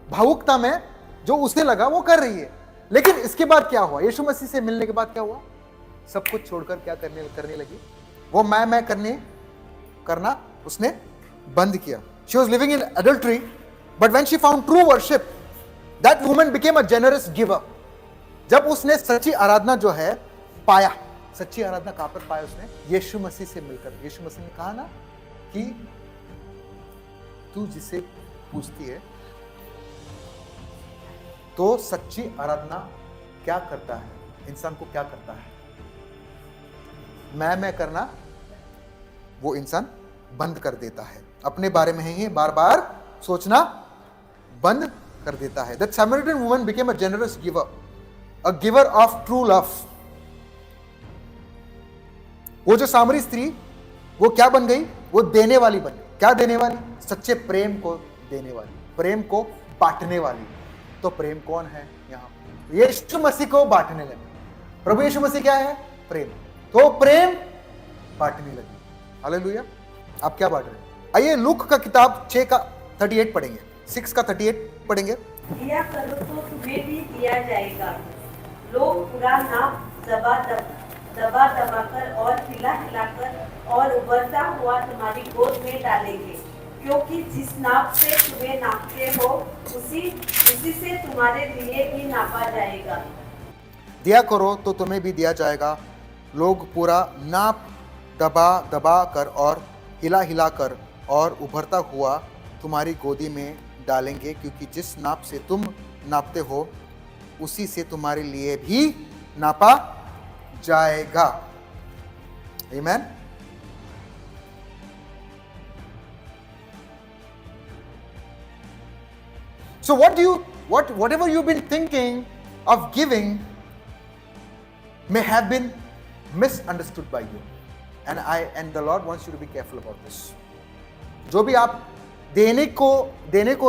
भावुकता में जो उसे लगा वो कर रही है। लेकिन इसके बाद क्या हुआ? यीशु मसीह से मिलने के बाद क्या हुआ? सब कुछ छोड़कर क्या करने लगी? वो मैं करना उसने बंद किया। She was living in adultery, but when she found true worship, that woman became a generous giver. जब उसने सच्ची आराधना जो है पाया, सच्ची आराधना कहां पर पाया उसने? यीशु मसीह से मिलकर। यीशु मसीह ने कहा ना कि तू जिसे पूछती है, तो सच्ची आराधना क्या करता है? इंसान को क्या करता है? मैं करना वो इंसान बंद कर देता है, अपने बारे में ही बार बार सोचना बंद कर देता है. That Samaritan woman became a generous giver, a giver of true love. वो जो सामरी स्त्री वो क्या बन गई? वो देने वाली बन गई. क्या देने वाली? सच्चे प्रेम को देने वाली, प्रेम को बांटने वाली. तो प्रेम कौन है यहाँ? यीशु मसीह को बांटने लगे. प्रभु यीशु मसीह क्या है? प्रेम. तो प्रेम बांटने लगी. हालेलुया. आप क्या बांट रहे हैं? आइए लूक का किताब 6 का 38 पढ़ेंगे. 6 का 38 पढ़ेंगे. दिया करो तो तुम्हें भी दिया जाएगा, लोग पूरा नाप दबा कर और हिला कर और उभरता हुआ तुम्हारी गोद में डालेंगे, क्योंकि जिस नाप से तुम्हें नापते हो उसी से तुम्हारे लिए भी नापा जाएगा. दिया करो तो तुम्हें भी दिया जाएगा, लोग पूरा नाप दबा कर और हिला कर और उभरता हुआ तुम्हारी गोदी में डालेंगे, क्योंकि जिस नाप से तुम नापते हो उसी से तुम्हारे लिए भी नापा जाएगा. आमीन. So whatever you've been thinking of giving may have been misunderstood by you, and the Lord wants you to be careful about this. जो भी आप देने को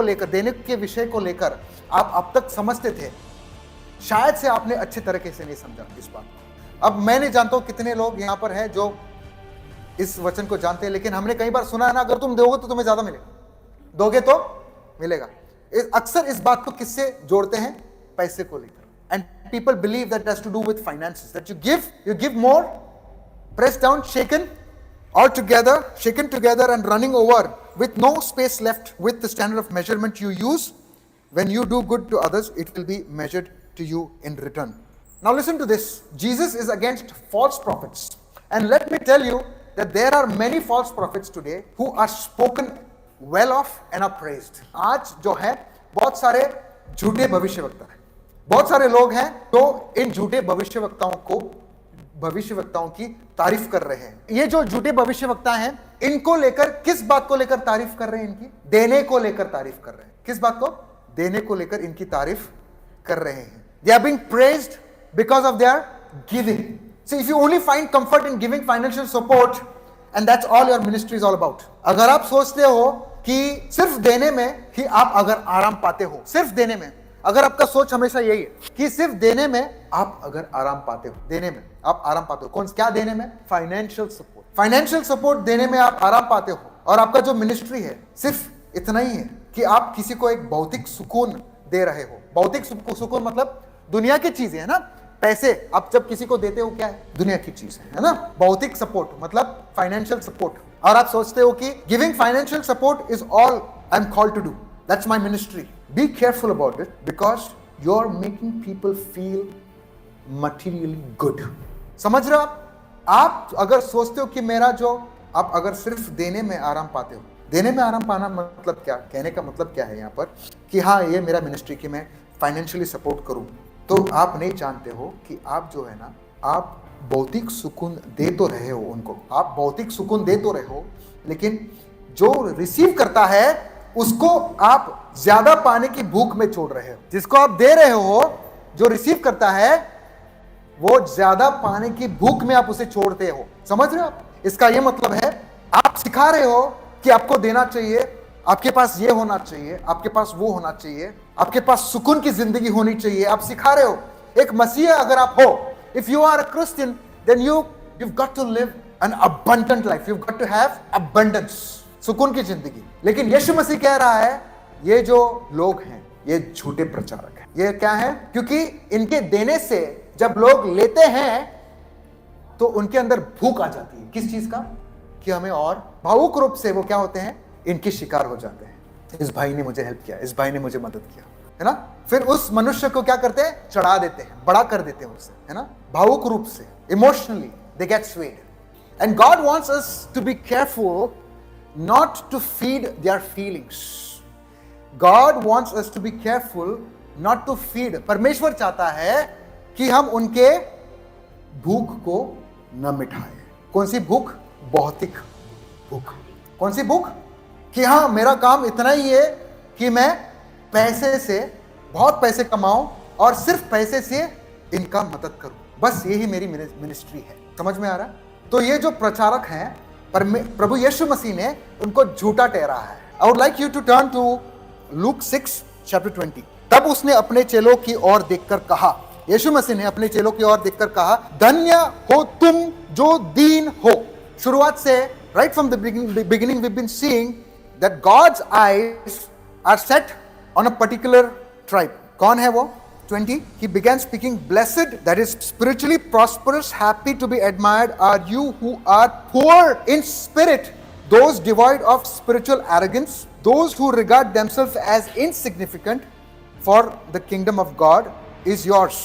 लेकर, देने के विषय को लेकर आप अब तक समझते थे, शायद से आपने अच्छे तरीके से नहीं समझा इस बात को. अब मैं नहीं जानता हूं कितने लोग यहां पर हैं जो इस वचन को जानते हैं, लेकिन हमने कई बार सुना है ना, अगर तुम दोगे तो तुम्हें ज्यादा मिलेगा, दोगे तो मिलेगा. अक्सर इस बात को किससे जोड़ते हैं? पैसे को लेकर. And people believe that has to do with finances, that you give more, pressed down, shaken together and running over with no space left. With the standard of measurement you use, when you do good to others, it will be measured to you in return. Now listen to this. Jesus is against false prophets. And let me tell you that there are many false prophets today who are spoken well of and are praised. आज जो है बहुत सारे झूठे भविष्यवक्ता हैं. बहुत सारे लोग हैं तो इन झूठे भविष्यवक्ताओं की तारीफ कर रहे हैं. ये जो झूठे भविष्यवक्ता हैं, इनको लेकर किस बात को लेकर तारीफ कर रहे हैं? इनकी देने को लेकर तारीफ कर रहे हैं. किस बात को? देने को लेकर इनकी तारीफ कर रहे हैं. They are being praised because of their giving. See, if you only find comfort in giving financial support, and that's all your ministry is all about. अगर आप सोचते हो कि सिर्फ देने में ही आप अगर आराम पाते हो, सिर्फ देने में, अगर आपका सोच हमेशा यही है कि सिर्फ देने में आप अगर आराम पाते हो, देने में आप आराम पाते हो. कौन क्या देने में? Financial support. फाइनेंशियल सपोर्ट देने में आप आराम पाते हो, और आपका जो मिनिस्ट्री है सिर्फ इतना ही है कि आप किसी को एक भौतिक सुकून दे रहे हो. भौतिक सुकून मतलब दुनिया की चीजें है ना. पैसे आप जब किसी को देते हो क्या है? दुनिया की चीज है ना. भौतिक सपोर्ट मतलब फाइनेंशियल सपोर्ट. और आप सोचते हो कि giving financial support is all I am called to do, that's my ministry. Be careful about it, because you are making people feel materially good. समझ रहे हो आप अगर सोचते हो कि मेरा जो, आप अगर सिर्फ देने में आराम पाते हो, देने में आराम पाना मतलब क्या? कहने का मतलब क्या है यहाँ पर कि हाँ ये मेरा मिनिस्ट्री कि मैं फाइनेंशियली सपोर्ट करूं, तो आप नहीं जानते हो कि आप जो है ना, आप भौतिक सुकून दे तो रहे हो उनको, आप भौतिक सुकून दे तो रहे हो, लेकिन जो रिसीव करता है उसको आप ज्यादा पाने की भूख में छोड़ रहे हो. जिसको आप दे रहे हो, जो रिसीव करता है वो ज्यादा पाने की भूख में आप उसे छोड़ते हो. समझ रहे हो आप? इसका ये मतलब है आप सिखा रहे हो कि आपको देना चाहिए, आपके पास ये होना चाहिए, आपके पास वो होना चाहिए, आपके पास सुकून की जिंदगी होनी चाहिए. आप सिखा रहे हो. एक मसीह अगर आप हो, if you are a Christian, then you've got to live an abundant life. You've got to have abundance, सुकून की जिंदगी. लेकिन यीशु मसीह कह रहा है ये जो लोग हैं ये झूठे प्रचारक हैं. ये क्या है? क्योंकि इनके देने से जब लोग लेते हैं तो उनके अंदर भूख आ जाती है. किस चीज का? कि हमें और भावुक रूप से वो क्या होते हैं? इनके शिकार हो जाते हैं. इस भाई ने मुझे हेल्प किया, इस भाई ने मुझे मदद किया, है ना. फिर उस मनुष्य को क्या करते हैं? चढ़ा देते हैं, बड़ा कर देते हैं उसे, है ना. भावुक रूप से, emotionally they get swayed. And God wants us to be careful not to feed their feelings. God wants us to be careful not to feed. परमेश्वर चाहता है कि हम उनके भूख को न मिटाएं. कौन सी भूख? भौतिक भूख। कौन सी भूख? कि हाँ मेरा काम इतना ही है कि मैं पैसे से बहुत पैसे कमाऊं और सिर्फ पैसे से इनका मदद करूं, बस यही मेरी मिनिस्ट्री है। समझ में आ रहा? तो ये जो प्रचारक हैं प्रभु यीशु मसीह ने उनको झूठा ठहरा है। I would like you to turn to Luke 6:20। तब उसने अपने चेलों की ओर देखकर कहा, यीशु मसीह ने अपने चेलों की ओर देखकर कहा, धन्य हो तुम जो दीन हो। शुरुआत से right from the beginning we been seeing that God's eyes are set on a particular tribe. कौन है वो? 20, he began speaking, blessed, that is spiritually prosperous, happy to be admired are you who are poor in spirit, those devoid of spiritual arrogance, those who regard themselves as insignificant, for the kingdom of God is yours,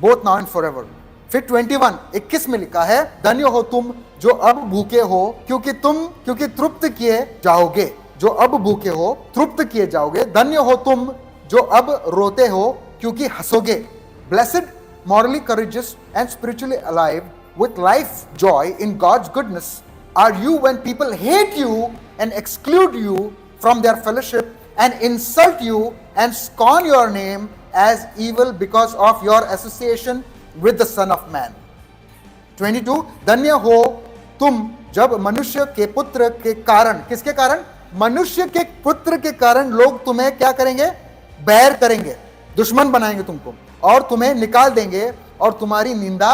both now and forever. फिर 21 में लिखा है, धन्य हो तुम जो अब भूखे हो क्योंकि तृप्त किए जाओगे। जो अब भूखे हो तृप्त किए जाओगे। धन्य हो तुम जो अब रोते हो क्योंकि हंसोगे। Blessed, morally courageous and spiritually alive with life joy in God's goodness are you when people hate you and exclude you from their fellowship and insult you and scorn your name as evil because of your association with the Son of Man. 22, धन्य हो तुम जब मनुष्य के पुत्र के कारण, किसके कारण? मनुष्य के पुत्र के कारण लोग तुम्हें क्या करेंगे? बैर करेंगे, दुश्मन बनाएंगे तुमको और तुम्हें निकाल देंगे और तुम्हारी निंदा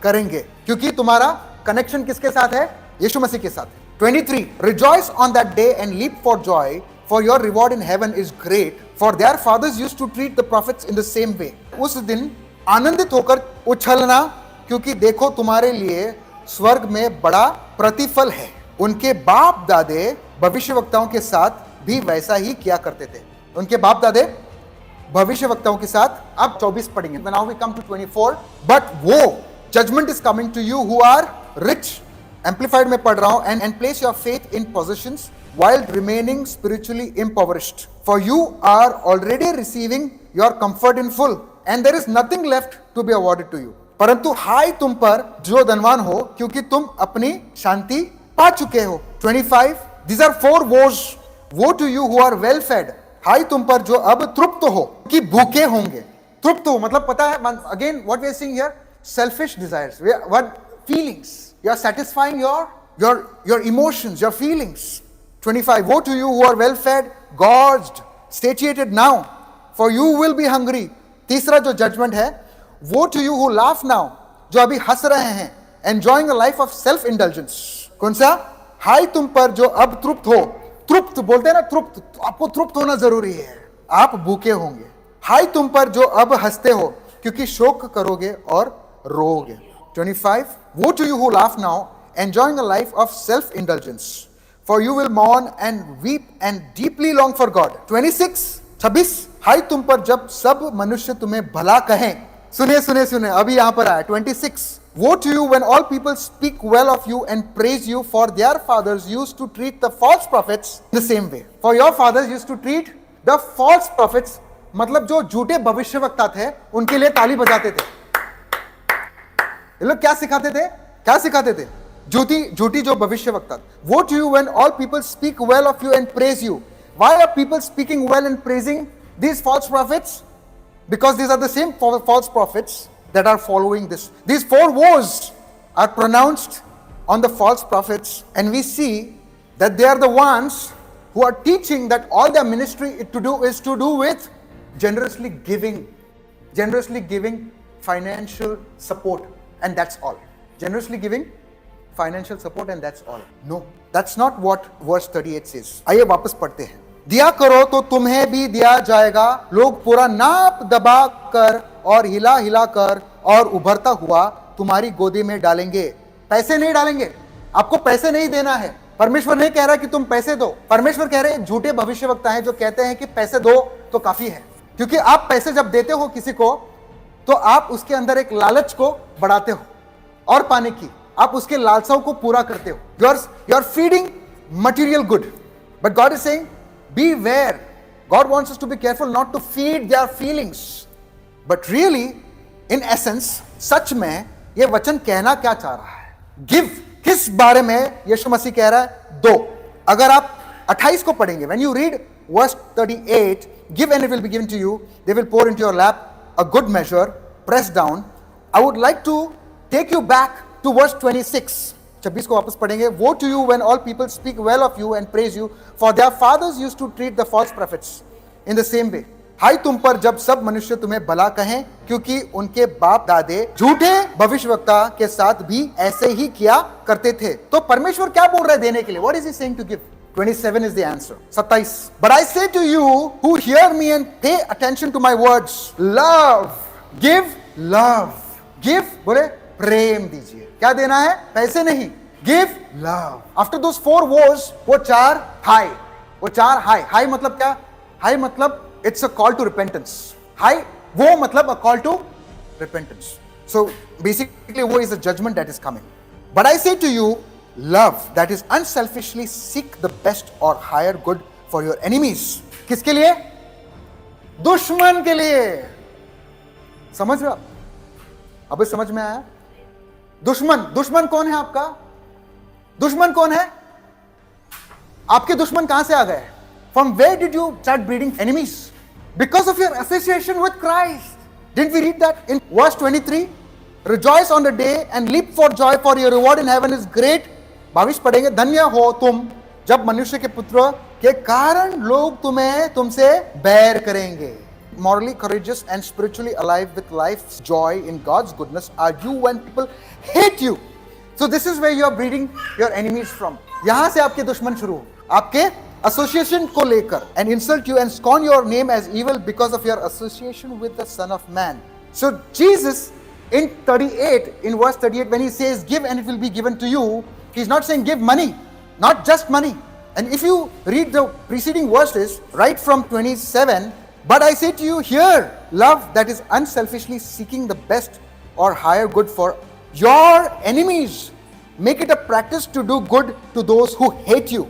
करेंगे, क्योंकि तुम्हारा कनेक्शन किसके साथ है? यीशु मसीह के साथ। 23, rejoice on that day and leap for joy, for your reward in heaven is great, for their fathers used to treat the prophets in the same way. उस दिन आनंदित होकर उछलना, क्योंकि देखो तुम्हारे लिए स्वर्ग में बड़ा प्रतिफल है। उनके बाप दादे भविष्यवक्ताओं के साथ भी वैसा ही किया करते थे। उनके बाप दादे भविष्यवक्ताओं के साथ। अब 24 पढ़ेंगे। Now we come to 24. But woe, judgment is coming to you who are rich. Amplified में पढ़ रहा हूं, and place your faith in possessions while remaining spiritually impoverished. For you are already receiving your comfort in full, and there is nothing left to be awarded to you. परंतु हाय तुम पर जो धनवान हो, क्योंकि तुम अपनी शांति पा चुके हो। 25. These are 4 woes. Woe to you who are well fed. हाय तुम पर जो अब तृप्त हो कि भूखे होंगे। तृप्त हो मतलब पता है, again what we are seeing here, selfish desires, what feelings, you are satisfying your emotions, your feelings. 25, woe to you who are well fed, gorged, satiated now, for you will be hungry. तीसरा जो judgment है, woe to you who laugh now, जो अभी हंस रहे हैं, enjoying a life of self indulgence. कौन सा? हाय तुम पर जो अब तृप्त हो। तृप्त बोलते हैं ना, तृप्त, आपको तृप्त होना जरूरी है, आप भूखे होंगे। हाय तुम पर जो अब हंसते हो, क्योंकि शोक करोगे और रोओगे। 25, woe to you who laugh now, enjoying a life of self indulgence, for you will mourn and weep and deeply long for God. 26 हाय तुम पर जब सब मनुष्य तुम्हें भला कहें। सुनिए सुनिए सुनिए, अभी यहां पर आया 26, woe to you when all people speak well of you and praise you, for their fathers used to treat the false prophets the same way. For your fathers used to treat the false prophets, मतलब जो झूठे भविष्यवक्ता थे उनके लिए ताली बजाते थे। ये लोग क्या सिखाते थे? क्या सिखाते थे? झूठी जो भविष्यवक्ता। Woe to you when all people speak well of you and praise you. Why are people speaking well and praising these false prophets? Because these are the same false prophets that are following this. These 4 woes are pronounced on the false prophets, and we see that they are the ones who are teaching that all their ministry is to do with generously giving financial support, and that's all. Generously giving financial support, and that's all. No, that's not what verse 38 says. आइए वापस पढ़ते हैं। दिया करो तो तुम्हें भी दिया जाएगा, लोग पूरा नाप दबा कर और हिला हिला कर और उभरता हुआ तुम्हारी गोदी में डालेंगे। पैसे नहीं डालेंगे, आपको पैसे नहीं देना है। परमेश्वर नहीं कह रहा कि तुम पैसे दो, परमेश्वर कह रहे हैं, झूठे भविष्यवक्ता हैं जो कहते हैं कि पैसे दो तो काफी है। क्योंकि आप पैसे जब देते हो किसी को, तो आप उसके अंदर एक लालच को बढ़ाते हो और पाने की, आप उसके लालसाओं को पूरा करते हो। You are feeding material good, but God is saying beware. God wants us to be careful not to feed their feelings, but really in essence सच में ये वचन कहना क्या चाह रहा है? गिव किस बारे में यीशु मसीह कह रहा है? दो। अगर आप 28 को पढ़ेंगे, when you read verse 38, give and it will be given to you, they will pour into your lap a good measure, pressed down. I would like to take you back to verse 26. 26 को वापस पढ़ेंगे. Woe to you when all people speak well of you and praise you, for their fathers used to treat the false prophets in the same way. हाय तुम पर जब सब मनुष्य तुम्हें भला कहें, क्योंकि उनके बाप दादे झूठे भविष्यवक्ता के साथ भी ऐसे ही किया करते थे. तो परमेश्वर क्या बोल रहा है देने के लिए? What is he saying to give? 27 is the answer. 27. But I say to you who hear me and pay attention to my words, love, give love. Give बोले प्रेम दीजिए. क्या देना है? पैसे नहीं. Give love. After those 4 woes, वो 4 हाय. वो 4 हाय. हाय मतलब क्या? हाय मतलब it's a call to repentance. हाय वो मतलब a call to repentance. So basically वो is a judgment that is coming. But I say to you, love, that is unselfishly seek the best or higher good for your enemies. किसके लिए? दुश्मन के लिए. समझ रहे हो? अभी समझ में आया? दुश्मन. दुश्मन कौन है आपका? दुश्मन कौन है? आपके दुश्मन कहां से आ गए? From where did you start breeding enemies? Because of your association with Christ. Didn't we read that in verse 23? Rejoice on the day and leap for joy, for your reward in heaven is great. 22 पढ़ेंगे. धन्य हो तुम जब मनुष्य के पुत्र के कारण लोग तुमसे बैर करेंगे. Morally courageous and spiritually alive with life's joy in God's goodness are you when people hate you. So this is where you are breeding your enemies from. यहां से आपके दुश्मन शुरू. आपके association को लेकर and insult you and scorn your name as evil because of your association with the Son of Man. So Jesus in 38, in verse 38, when he says give and it will be given to you, he's not saying give money, not just money. And if you read the preceding verses right from 27, but I say to you here, love that is unselfishly seeking the best or higher good for your enemies. Make it a practice to do good to those who hate you.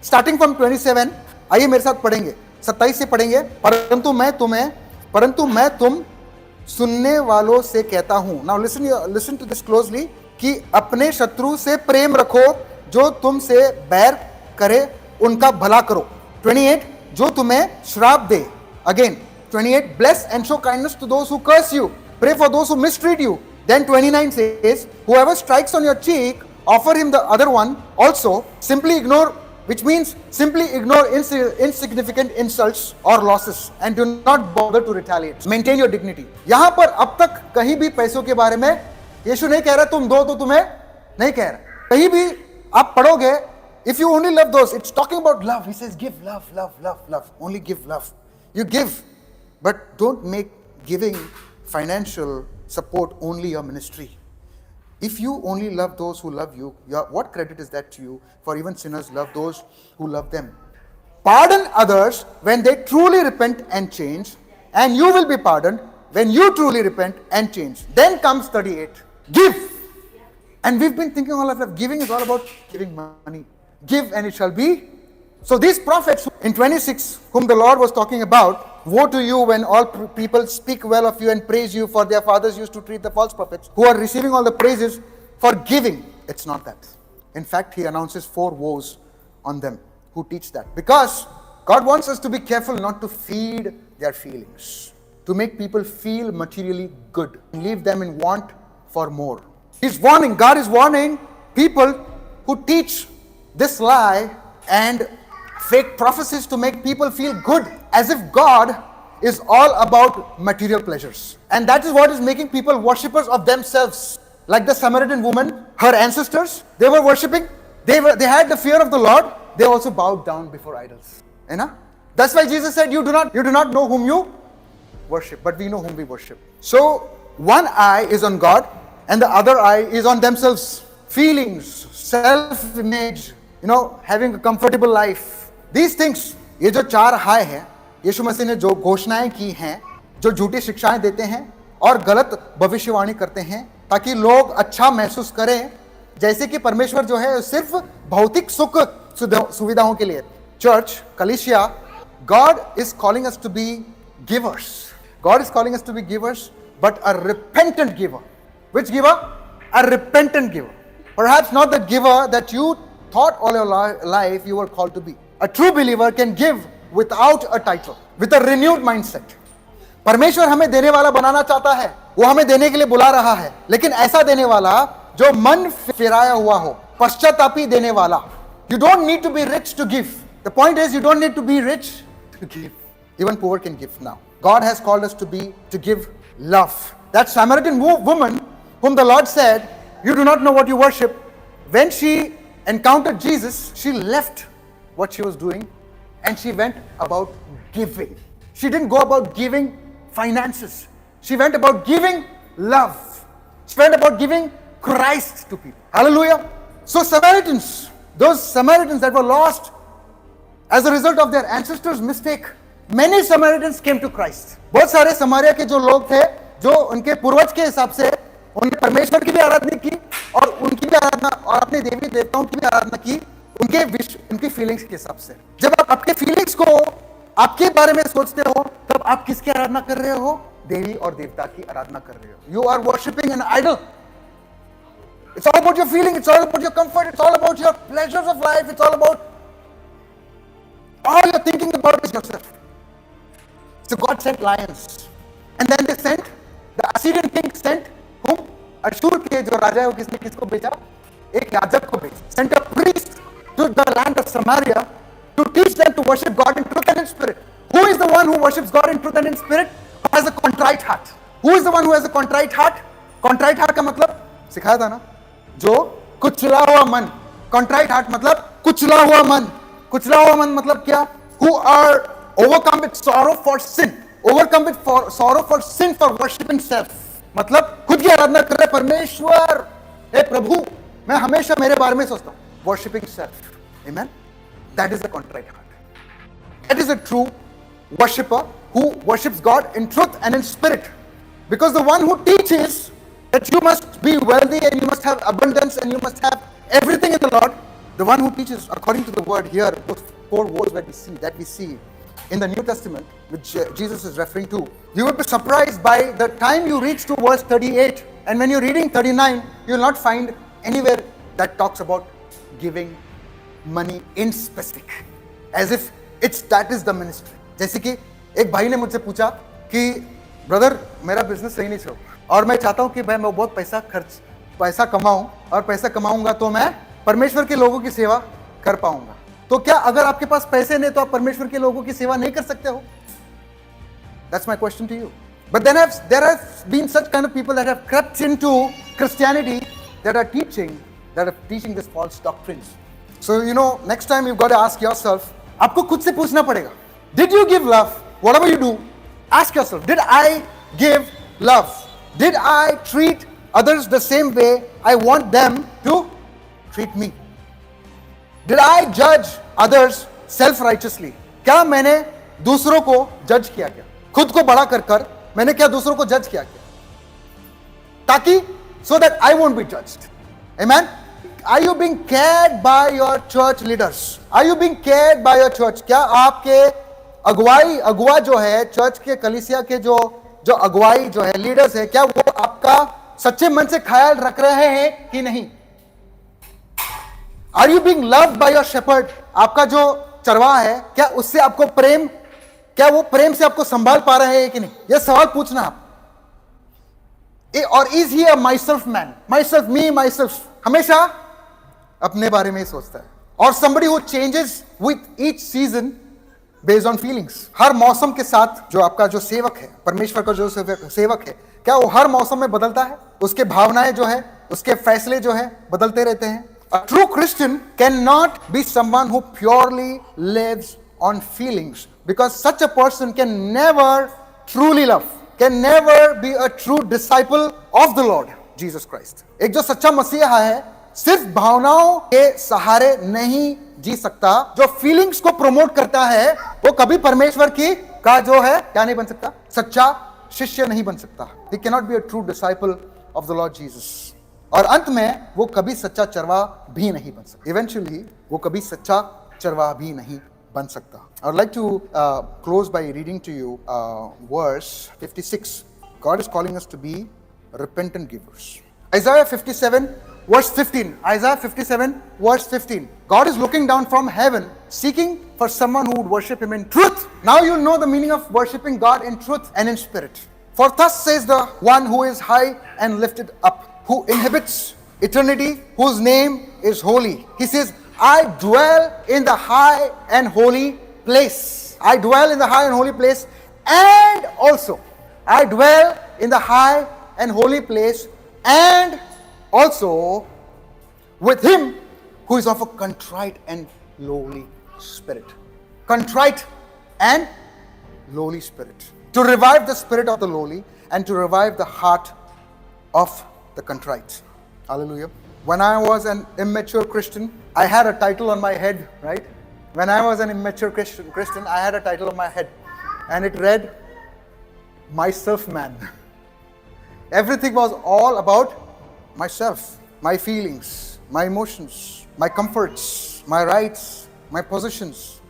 Starting from 27, आइए मेरे साथ पढ़ेंगे. 27 से पढ़ेंगे. परंतु मैं तुम सुनने वालों से कहता हूं. Now listen to this closely. कि अपने शत्रु से प्रेम रखो, जो तुमसे बैर करे उनका भला करो. 28, जो तुम्हें श्राप दे. Again 28, bless and show kindness to those who curse you, pray for those who mistreat you. Then 29 says, whoever strikes on your cheek, offer him the other one also. Simply ignore, which means simply ignore insignificant insults or losses and do not bother to retaliate. Maintain your dignity. यहां पर अब तक कहीं भी पैसों के बारे में यीशु नहीं कह रहा तुम दो तो तुम्हें नहीं कह रहा. कहीं भी आप पढ़ोगे, if you only love those, it's talking about love. He says give love, love, love, love. Only give love. You give, but don't make giving financial support only your ministry. If you only love those who love you, what credit is that to you? For even sinners love those who love them. Pardon others when they truly repent and change, and you will be pardoned when you truly repent and change. Then comes 38. Give. And we've been thinking all of that. Giving is all about giving money. Give and it shall be. So these prophets in 26, whom the Lord was talking about, woe to you when all people speak well of you and praise you, for their fathers used to treat the false prophets who are receiving all the praises for giving. It's not that. In fact, he announces 4 woes on them who teach that. Because God wants us to be careful not to feed their feelings, to make people feel materially good, and leave them in want for more. He's warning, God is warning people who teach this lie and fake prophecies to make people feel good, as if God is all about material pleasures. And that is what is making people worshippers of themselves. Like the Samaritan woman, her ancestors, they were worshipping, they had the fear of the Lord, they also bowed down before idols. You know? That's why Jesus said, you do not know whom you worship, but we know whom we worship. So one eye is on God and the other eye is on themselves. Feelings, self-image, having a comfortable life. These things, ये जो 4 हाय हैं, यीशु मसीह ने जो घोषणाएं की हैं, जो झूठी शिक्षाएं देते हैं और गलत भविष्यवाणी करते हैं ताकि लोग अच्छा महसूस करें, जैसे कि परमेश्वर जो है सिर्फ भौतिक सुख सुविधाओं के लिए. चर्च, कलीसिया, God is calling us to be givers. God is calling us to be givers, but a repentant giver. Which giver? A repentant giver. Perhaps not the giver that you thought all your life you were called to be. A true believer can give without a title, with a renewed mindset. परमेश्वर हमें देने वाला बनाना चाहता है, वो हमें देने के लिए बुला रहा है, लेकिन ऐसा देने वाला जो मन फिराया हुआ हो, पश्चातापी देने वाला. You don't need to be rich to give. The point is, you don't need to be rich to give. Even poor can give now. God has called us to give love. That Samaritan woman whom the Lord said, you do not know what you worship, when she encountered Jesus, she left what she was doing and she went about giving. She didn't go about giving finances. She went about giving love. She went about giving Christ to people. Hallelujah. So Samaritans, those Samaritans that were lost as a result of their ancestors' mistake, many Samaritans came to Christ. बहुत सारे समारिया के जो लोग थे, जो उनके पूर्वज के हिसाब से उन्होंने परमेश्वर की भी आराधना की और उनकी भी आराधना और अपने देवी देवताओं की भी आराधना की उनकी फीलिंग्स के हिसाब से. जब आप आपके फीलिंग्स को आपके बारे में सोचते हो, तब आप किसकी आराधना कर रहे हो? देवी और देवता की आराधना कर रहे हो. You are worshiping an idol. It's all about your feeling, it's all about your comfort, it's all about your pleasures of life, it's all about all you're thinking about is yourself. So God sent lions. And then they sent, the Assyrian king sent whom? अशूर के जो राजा है वो किसको भेजा? एक याजक को भेजा. Sent a priest to the land of Samaria to teach them to worship God in truth and in spirit. Who is the one who worships God in truth and in spirit? Who has a contrite heart. Who is the one who has a contrite heart? Contrite heart का मतलब सिखाया था ना, जो कुचला हुआ मन. Contrite heart मतलब कुचला हुआ मन. कुचला हुआ मन मतलब क्या? Who are overcome with sorrow for sin. Overcome with sorrow for sin, for worshiping self. मतलब खुद की आराधना कर रहे परमेश्वर, हे प्रभु, मैं हमेशा मेरे बारे में सोचता हूँ. Worshipping self. Amen. That is a contrite heart. That is a true worshipper who worships God in truth and in spirit. Because the one who teaches that you must be wealthy and you must have abundance and you must have everything in the Lord, the one who teaches according to the word here, those 4 words that we see in the New Testament, which Jesus is referring to, you will be surprised by the time you reach to verse 38, and when you're reading 39, you will not find anywhere that talks about giving money in specific, as if that is the ministry. जैसे कि एक भाई ने मुझसे पूछा कि brother, मेरा business सही नहीं चल और मैं चाहता हूं कि भाई मैं बहुत पैसा कमाऊं और पैसा कमाऊंगा तो मैं परमेश्वर के लोगों की सेवा कर पाऊंगा. तो क्या अगर आपके पास पैसे नहीं तो आप परमेश्वर के लोगों की सेवा नहीं कर सकते हो? That's my question to you. But then there have been such kind of people that have crept into Christianity that are teaching this false doctrines. So next time you've got to ask yourself, आपको खुद से पूछना पड़ेगा, did you give love? Whatever you do, ask yourself, did I give love? Did I treat others the same way I want them to treat me? Did I judge others self-righteously? क्या मैंने दूसरों को जज किया? क्या खुद को बड़ा कर मैंने क्या दूसरों को जज किया? ताकि so that I won't be judged. Amen. Are you being cared by your church leaders? Are you being cared by your church? क्या आपके अगुआ जो है चर्च के कलीसिया के जो अगुवाई जो है लीडर्स है, क्या वो आपका सच्चे मन से ख्याल रख रहे हैं कि नहीं? Are you being loved by your shepherd? आपका जो चरवाहा है, क्या उससे आपको क्या वो प्रेम से आपको संभाल पा रहे हैं कि नहीं? ये सवाल पूछना आप. और is he a myself man? Myself हमेशा अपने बारे में ही सोचता है. और somebody who changes with each season based on feelings. हर मौसम के साथ जो आपका जो सेवक है, परमेश्वर का जो सेवक है, क्या वो हर मौसम में बदलता है? उसके भावनाएं जो है, उसके फैसले जो है बदलते रहते हैं. A true Christian cannot be someone who purely lives on feelings, because such a person can never truly love, can never be a true disciple of the Lord Jesus Christ. एक जो सच्चा मसीहा है सिर्फ भावनाओं के सहारे नहीं जी सकता. जो फीलिंग्स को प्रमोट करता है वो कभी परमेश्वर का जो है क्या नहीं बन सकता? सच्चा शिष्य नहीं बन सकता. He cannot be a true disciple of the Lord Jesus. और अंत में वो कभी सच्चा चरवाहा भी नहीं बन सकता. Eventually वो कभी सच्चा चरवाहा भी नहीं बन सकता. I would like to close by reading to you verse 56. God is calling us to be repentant givers. Isaiah 57 verse 15. Isaiah 57, verse 15. God is looking down from heaven, seeking for someone who would worship him in truth. Now you know the meaning of worshiping God in truth and in spirit. For thus says the one who is high and lifted up, who inhabits eternity, whose name is holy. He says, I dwell in the high and holy place. I dwell in the high and holy place, and also I dwell in the high and holy place, and also with him who is of a contrite and lowly spirit. Contrite and lowly spirit. To revive the spirit of the lowly and to revive the heart of the contrite. Hallelujah. When I was an immature Christian, I had a title on my head, right? When I was an immature Christian, I had a title on my head, and it read, Myself Man. Everything was all about myself, my feelings, my emotions, my comforts, my rights, my positions.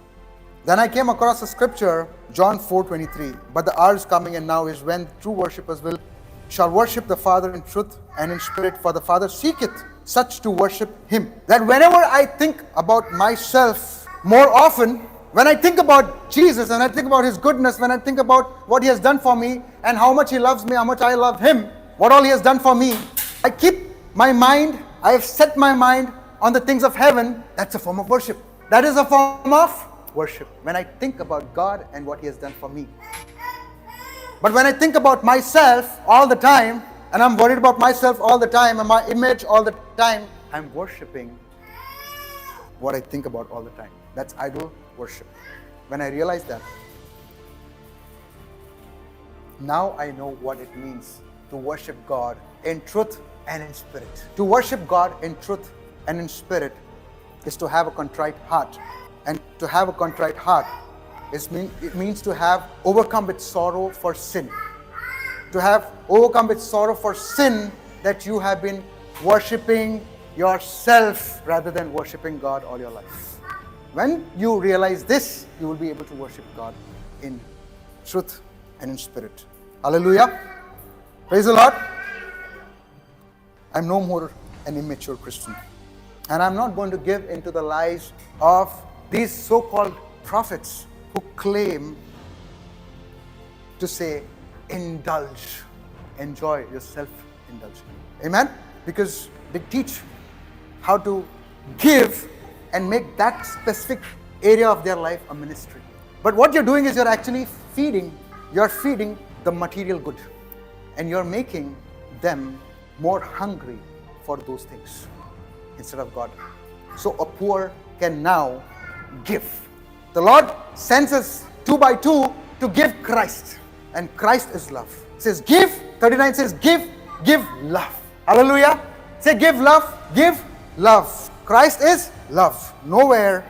Then I came across a scripture, John 4:23. But the hour is coming and now is when true worshippers shall worship the Father in truth and in spirit, for the Father seeketh such to worship him. That whenever I think about myself more often, when I think about Jesus and I think about his goodness, when I think about what he has done for me and how much he loves me, how much I love him, what all he has done for me, I keep my mind, I have set my mind on the things of heaven. That's a form of worship. That is a form of worship. When I think about God and what he has done for me. But when I think about myself all the time, and I'm worried about myself all the time, and my image all the time, I'm worshiping what I think about all the time. That's idol worship. When I realize that, now I know what it means to worship God in truth and in spirit. To worship God in truth and in spirit is to have a contrite heart. And to have a contrite heart, it means to have overcome with sorrow for sin. To have overcome with sorrow for sin, that you have been worshipping yourself rather than worshipping God all your life. When you realize this, you will be able to worship God in truth and in spirit. Hallelujah. Praise the Lord. I'm no more an immature Christian. And I'm not going to give into the lies of these so-called prophets who claim to say, indulge, enjoy your self-indulgence. Amen? Because they teach how to give and make that specific area of their life a ministry. But what you're doing is you're actually feeding the material good. And you're making them more hungry for those things instead of God. So a poor can now give. The Lord sends us 2 by 2 to give Christ. And Christ is love. It says give. 39 says give love. Hallelujah. Say give love, give love. Christ is love. Nowhere.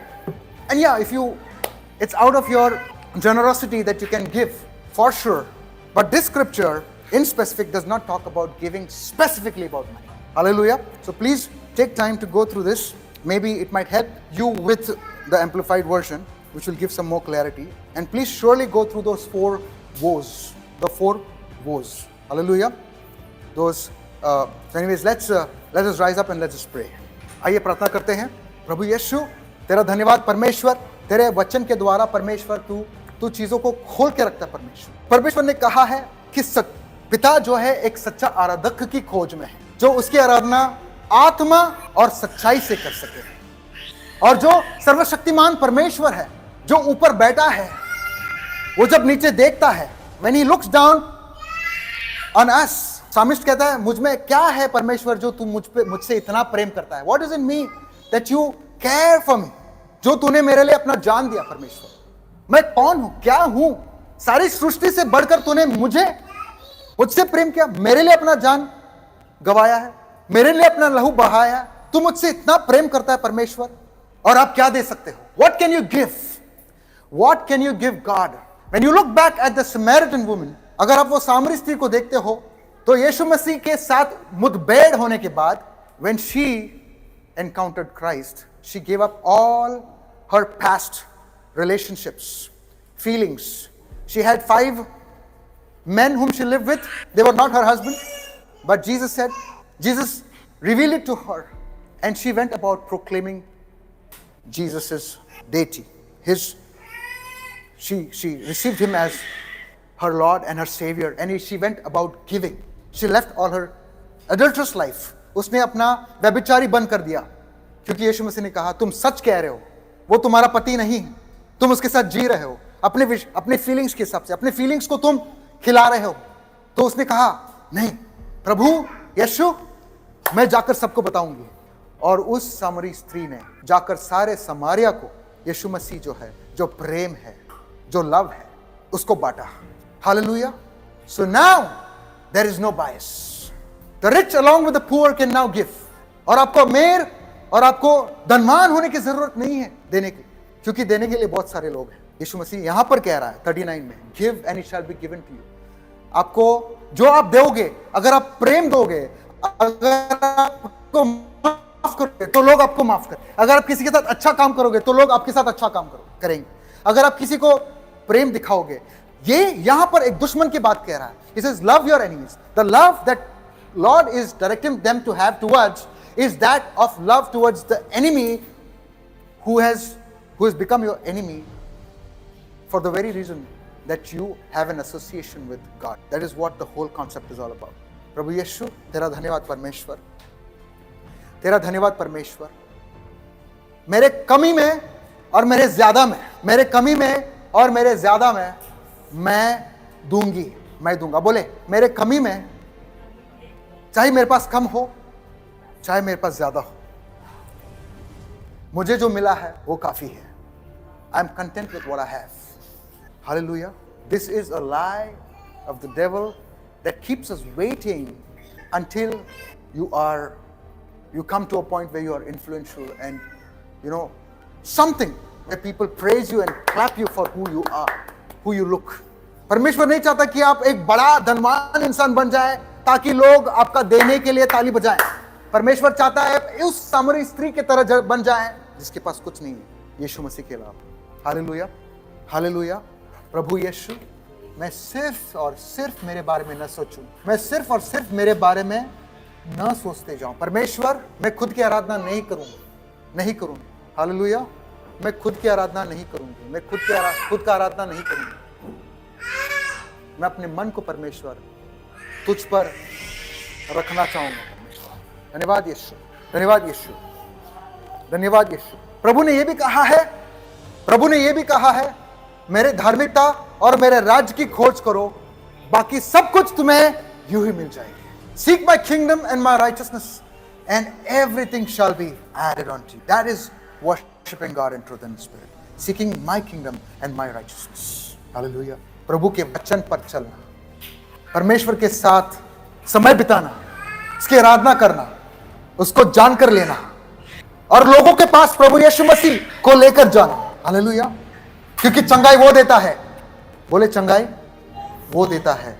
And yeah, it's out of your generosity that you can give, for sure. But this scripture in specific does not talk about giving specifically about money. Hallelujah. So please take time to go through this. Maybe it might help you with the amplified version, which will give some more clarity. And please surely go through those 4 woes. The 4 woes. Hallelujah. Anyways, let us rise up and let us pray. आइए प्रार्थना करते हैं. प्रभु यीशु, तेरा धन्यवाद परमेश्वर, तेरे वचन के द्वारा परमेश्वर तू चीजों को खोल के रखता है. परमेश्वर ने कहा है कि पिता जो है एक सच्चा आराधक की खोज में है, जो उसकी आराधना आत्मा और सच्चाई से कर सके. और जो सर्वशक्तिमान परमेश्वर है, जो ऊपर बैठा है, वो जब नीचे देखता है, when he looks down on us, सामिष्ट कहता है, मुझ में क्या है परमेश्वर जो तू मुझसे इतना प्रेम करता है. What is in me that you care for me? जो तूने मेरे लिए अपना जान दिया. परमेश्वर, मैं कौन हूं, क्या हूं? सारी सृष्टि से बढ़कर तूने मुझसे प्रेम किया, मेरे लिए अपना जान गवाया है, मेरे लिए अपना लहू बहाया. तू मुझसे इतना प्रेम करता है परमेश्वर, और आप क्या दे सकते हो? What can you give? What can you give God? When you look back at the Samaritan woman, अगर आप वो सामरी स्त्री को देखते हो, तो यीशु मसीह के साथ मुठभेड़ होने के बाद, when she encountered Christ, she gave up all her past relationships, feelings. She had 5 men whom she lived with. They were not her husband. But Jesus revealed it to her, and she went about proclaiming Jesus' deity. She received him as her Lord and her Savior, and she went about giving. She left all her adulterous life. उसने अपना व्यभिचारी बंद कर दिया, क्योंकि यीशु मसीह ने कहा तुम सच कह रहे हो, वो तुम्हारा पति नहीं है, तुम उसके साथ जी रहे हो अपने फीलिंग्स के हिसाब से, अपने फीलिंग्स को तुम खिला रहे हो। तो उसने कहा नहीं प्रभु यीशु, मैं जाकर सबको बताऊंगी। और उस सामरी स्त्री ने जाकर सारे समारिया को यीशु मसीह जो है, जो प्रेम है, जो लव है, उसको बांटा। Hallelujah. So now there is no bias. The rich along with the poor can now give. और आपको अमीर और आपको धनवान होने की जरूरत नहीं है देने की, क्योंकि देने के लिए बहुत सारे लोग हैं। यीशु मसीह यहां पर कह रहा है 39 में, give and it shall be given to you. आपको जो आप दोगे, अगर आप प्रेम दोगे, अगर आपको माफ करोगे तो लोग आपको माफ करेंगे। अगर आप किसी के साथ अच्छा काम करोगे तो लोग आपके साथ अच्छा काम करेंगे। अगर आप किसी को प्रेम दिखाओगे, ये यहां पर एक दुश्मन की बात कह रहा है। He says love your enemies. The love that Lord is directing them to have towards is that of love towards the enemy who has become your enemy for the very reason that you have an association with God. That is what the whole concept is all about. प्रभु यीशु, तेरा धन्यवाद परमेश्वर, तेरा धन्यवाद परमेश्वर। मेरे कमी में और मेरे ज्यादा में, मेरे कमी में और मेरे ज्यादा में मैं दूंगी, मैं दूंगा। बोले मेरे कमी में, चाहे मेरे पास कम हो चाहे मेरे पास ज्यादा हो, मुझे जो मिला है वो काफी है। I am content with what I have. Hallelujah. This is a lie of the devil that keeps us waiting until you come to a point where you are influential and something where people praise you and clap you for who you are, who you look. परमेश्वर नहीं चाहता कि आप एक बड़ा धनवान इंसान बन जाए ताकि लोग आपका देने के लिए ताली बजाएं। परमेश्वर चाहता है उस सामरी स्त्री की तरह बन जाएं जिसके पास कुछ नहीं है यीशु मसीह के अलावा। Hallelujah, hallelujah. प्रभु यीशु, मैं सिर्फ और सिर्फ मेरे बारे में न सोचूं, मैं सिर्फ और सिर्फ मेरे बारे में न सोचते जाऊं। परमेश्वर, मैं खुद की आराधना नहीं करूंगा। हालेलुया। मैं खुद की आराधना नहीं करूंगी, मैं खुद का आराधना नहीं करूंगी। मैं अपने मन को परमेश्वर तुझ पर रखना चाहूंगा। धन्यवाद यीशु, धन्यवाद यीशु, धन्यवाद यीशु। प्रभु ने यह भी कहा है मेरे धार्मिकता और मेरे राज्य की खोज करो, बाकी सब कुछ तुम्हें यूं ही मिल जाएगी। Seek my kingdom and my righteousness and everything shall be added unto you. That is worshiping God in truth and spirit. Seeking my kingdom and my righteousness. Hallelujah. प्रभु के वचन पर चलना, परमेश्वर के साथ समय बिताना, उसकी आराधना करना, उसको जानकर लेना और लोगों के पास प्रभु यीशु मसीह को लेकर जाना। हालेलुया। क्योंकि चंगाई वो देता है, बोले चंगाई वो देता है,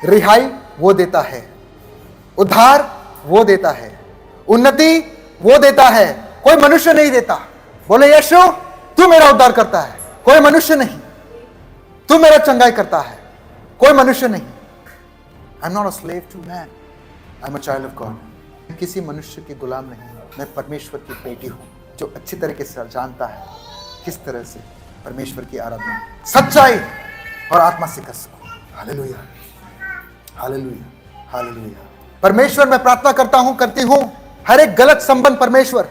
रिहाई वो देता है, उद्धार वो देता है, उन्नति वो देता है, कोई मनुष्य नहीं देता। बोले यीशु, तू मेरा उद्धार करता है, कोई मनुष्य नहीं। तू मेरा चंगाई करता है, कोई मनुष्य नहीं। I am not a slave to man, I am a child of God. किसी मनुष्य के गुलाम नहीं, मैं परमेश्वर की बेटी हूं, जो अच्छी तरीके से जानता है किस तरह से परमेश्वर की आराधना सच्चाई और आत्मा से कर सकूं। Hallelujah, hallelujah, hallelujah. परमेश्वर, मैं प्रार्थना करती हूं हर एक गलत संबंध परमेश्वर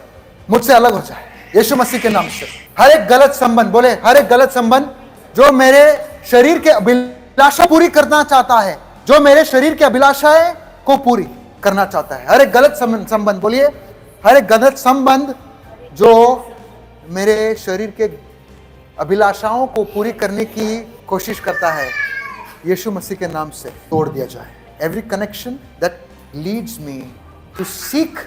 मुझसे अलग हो जाए यीशु मसीह के नाम से। हर एक गलत संबंध, बोले हर एक गलत संबंध जो मेरे शरीर के अभिलाषा पूरी करना चाहता है, जो मेरे शरीर के अभिलाषाएं को पूरी करना चाहता है। हर एक गलत संबंध, बोलिए हर एक गलत संबंध जो मेरे शरीर के अभिलाषाओं को पूरी करने की कोशिश करता है, यीशु मसीह के नाम से तोड़ दिया जाए। Every connection that leads me to seek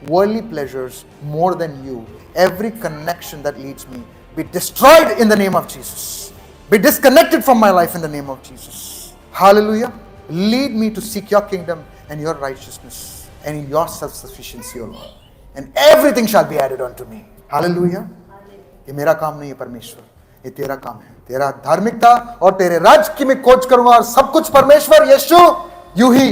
worldly pleasures more than you, every connection that leads me, be destroyed in the name of Jesus. Be disconnected from my life in the name of Jesus. Hallelujah. Lead me to seek your kingdom and your righteousness and in your self-sufficiency, O Lord. And everything shall be added unto me. Hallelujah. ये मेरा काम नहीं है परमेश्वर, ये तेरा काम है। तेरा धार्मिकता और तेरे राज्य की मैं खोज करूंगा और सब कुछ परमेश्वर यीशु यूं ही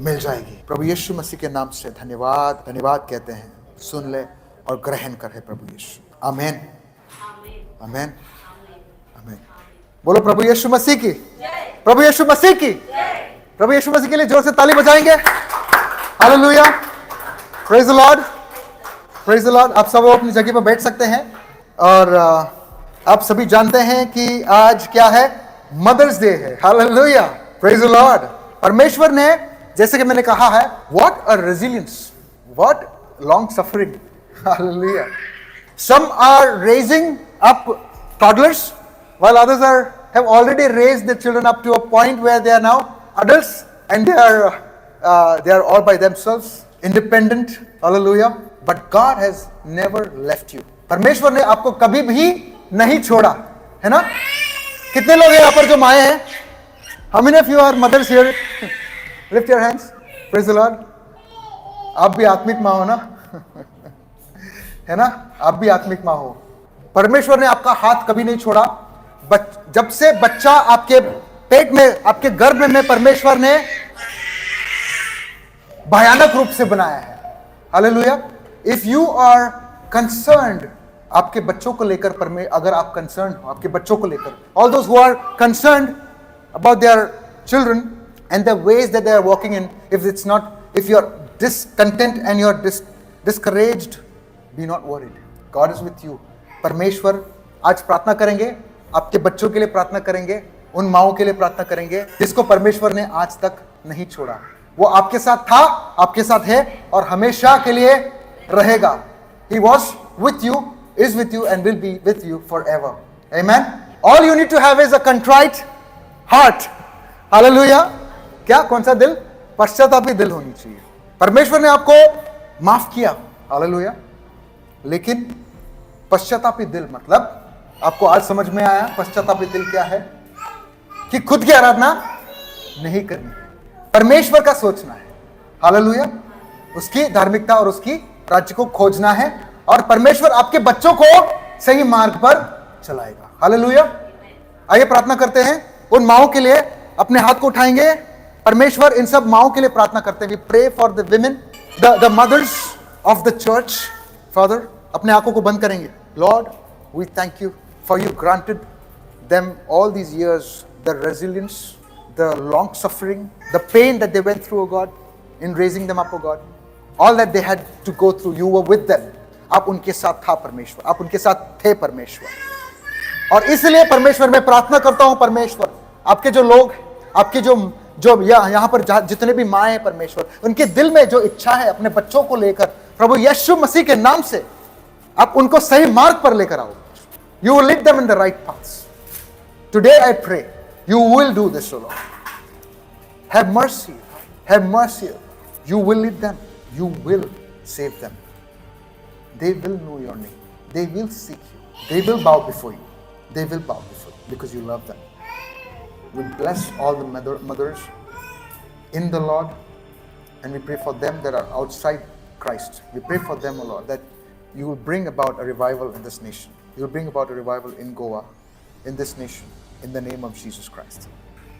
मिल जाएगी। प्रभु यीशु मसीह के नाम से धन्यवाद धन्यवाद कहते हैं। सुन ले और ग्रहण करे प्रभु यीशु। आमीन आमीन आमीन। बोलो प्रभु यीशु मसीह की, प्रभु यीशु मसीह की, प्रभु यीशु मसीह के लिए जोर से ताली बजाएंगे। Hallelujah, praise the Lord, praise the Lord. आप सब अपनी जगह पर बैठ सकते हैं। और आप सभी जानते हैं कि आज क्या है, मदर्स डे है। Hallelujah, praise the Lord. परमेश्वर ने, जैसे कि मैंने कहा है, what a resilience, what long suffering. Hallelujah. Some are raising up toddlers while others have already raised their children up to a point where they are now adults and they are all by themselves, independent. Hallelujah. But God has never left you. परमेश्वर ने आपको कभी भी नहीं छोड़ा, है ना? कितने लोग हैं यहाँ पर जो माए हैं? How many of you are mothers here? Lift your hands. Praise the Lord. आप भी आत्मिक माँ हो ना? है ना? आप भी आत्मिक माँ हो। परमेश्वर ने आपका हाथ कभी नहीं छोड़ा। जब से बच्चा आपके पेट में, आपके गर्भ में परमेश्वर ने भयानक रूप से बनाया है। Hallelujah. If you are concerned आपके बच्चों को लेकर, अगर आप कंसर्न हो आपके बच्चों को लेकर, all those who are concerned about their children and the ways that they are walking in, if you are discontent and you are discouraged, be not worried. God is with you. परमेश्वर आज प्रार्थना करेंगे, आपके बच्चों के लिए प्रार्थना करेंगे, उन माओं के लिए प्रार्थना करेंगे जिसको परमेश्वर ने आज तक नहीं छोड़ा। वो आपके साथ था, आपके साथ है और हमेशा के लिए रहेगा। He was with you, is with you and will be with you forever. Amen. All you need to have is a contrite heart. Hallelujah. क्या? कौन सा दिल? पश्चातापी दिल होनी चाहिए। परमेश्वर ने आपको माफ किया। हालेलुया। लेकिन पश्चातापी दिल मतलब, आपको आज समझ में आया पश्चातापी दिल क्या है? कि खुद की आराधना नहीं करनी है, परमेश्वर का सोचना है। हालेलुया। उसकी धार्मिकता और उसकी राज्य को खोजना है और परमेश्वर आपके बच्चों को सही मार्ग पर चलाएगा। हालेलुया। आइए प्रार्थना करते हैं उन माओं के लिए। अपने हाथ को उठाएंगे। परमेश्वर इन सब माओं के लिए प्रार्थना करते हैं। We pray for the women, the mothers of the church. Father, अपने आंखों को बंद करेंगे। Lord, we thank you for you granted them all these years the resilience, the long suffering, the pain that they went through, oh God, in raising them up, oh God. All that they had to go through, you were with them. आप उनके साथ था परमेश्वर, आप उनके साथ थे परमेश्वर। और इसलिए परमेश्वर मैं प्रार्थना करता हूं परमेश्वर, आपके जो लोग, आपके जो यहाँ पर जितने भी माँ हैं परमेश्वर, उनके दिल में जो इच्छा है अपने बच्चों को लेकर, प्रभु यीशु मसीह के नाम से आप उनको सही मार्ग पर लेकर आओ। You will lead them in the right paths. Today I pray, you will do this, O Lord. Have mercy, have mercy. You will lead them, you will save them. They will know your name. They will seek you. They will bow before you. They will bow before you because you love them. We bless all the mothers in the Lord and we pray for them that are outside Christ. We pray for them, O Lord, that you will bring about a revival in this nation. You will bring about a revival in Goa, in this nation, in the name of Jesus Christ.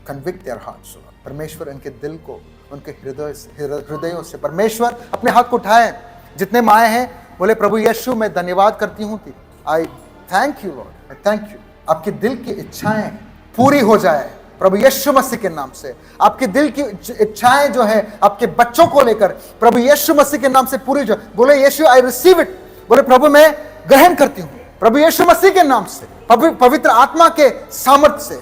Convict their hearts, Lord. परमेश्वर इनके दिल को, उनके हृदयों से, परमेश्वर अपने हाथ को उठाएं। जितने माए हैं बोले, प्रभु यीशु मैं धन्यवाद करती हूँ कि आई thank you Lord, I thank you. आपके दिल की इच्छाएं पूरी हो जाए प्रभु यीशु मसीह के नाम से। आपके दिल की इच्छाएं जो है आपके बच्चों को लेकर प्रभु यीशु मसीह के नाम से पूरी हो जाए। बोले यीशु आई रिसीव इट। बोले प्रभु मैं ग्रहण करती हूँ प्रभु यीशु मसीह के नाम से, पवित्र आत्मा के सामर्थ्य से,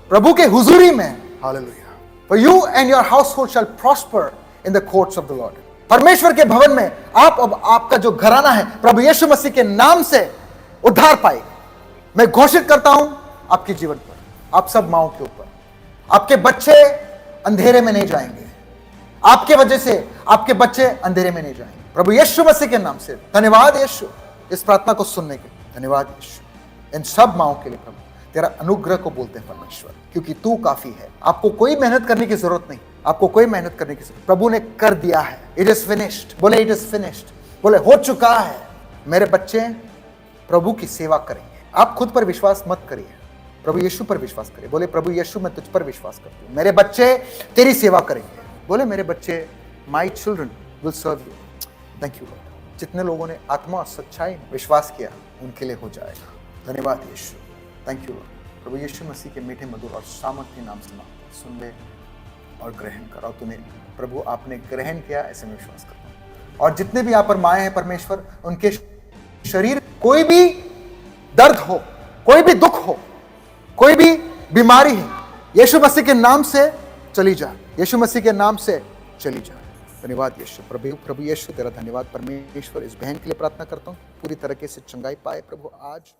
प्रभु के हुजूरी में। Hallelujah. For you and your household shall prosper in the courts of the Lord. परमेश्वर के भवन में आप, अब आपका जो घराना है प्रभु यीशु मसीह के नाम से उद्धार पाए। मैं घोषित करता हूं आपके जीवन पर, आप सब माओं के ऊपर। आपके बच्चे अंधेरे में नहीं जाएंगे। आपके वजह से आपके बच्चे अंधेरे में नहीं जाएंगे प्रभु यीशु मसीह के नाम से। धन्यवाद यीशु इस प्रार्थना को सुनने के लिए। धन्यवाद यीशु इन सब माओं के लिए। प्रभु तेरा अनुग्रह को बोलते हैं परमेश्वर, क्योंकि तू काफी है। आपको कोई मेहनत करने की जरूरत नहीं, आपको कोई मेहनत करने की जरूरत, प्रभु ने कर दिया है। It is finished. बोले इट इज फिनिश्ड। बोले हो चुका है। मेरे बच्चे प्रभु की सेवा करेंगे। आप खुद पर विश्वास मत करिए, प्रभु यीशु पर विश्वास करिए। बोले प्रभु यीशु मैं तुझ पर विश्वास करती हूँ, मेरे बच्चे तेरी सेवा करेंगे। बोले मेरे बच्चे, my children will serve you. Thank you Lord. जितने लोगों ने आत्मा सच्चाई में विश्वास किया उनके लिए हो जाएगा। धन्यवाद यीशु, थैंक यू लॉर्ड। प्रभु यीशु मसीह के मीठे मधुर और सामर्थ्य नाम से मांगते, सुन ले और ग्रहण कर। और तूने प्रभु आपने ग्रहण किया ऐसे में विश्वास करता हूं। और जितने भी यहाँ पर माए हैं परमेश्वर, उनके शरीर कोई भी दर्द हो, कोई भी दुख हो, कोई भी बीमारी है, यीशु मसीह के नाम से चली जा, यीशु मसीह के नाम से चली जा। धन्यवाद यीशु। प्रभु यीशु तेरा धन्यवाद परमेश्वर। इस बहन के लिए प्रार्थना करता हूँ पूरी तरीके से चंगाई पाए प्रभु आज।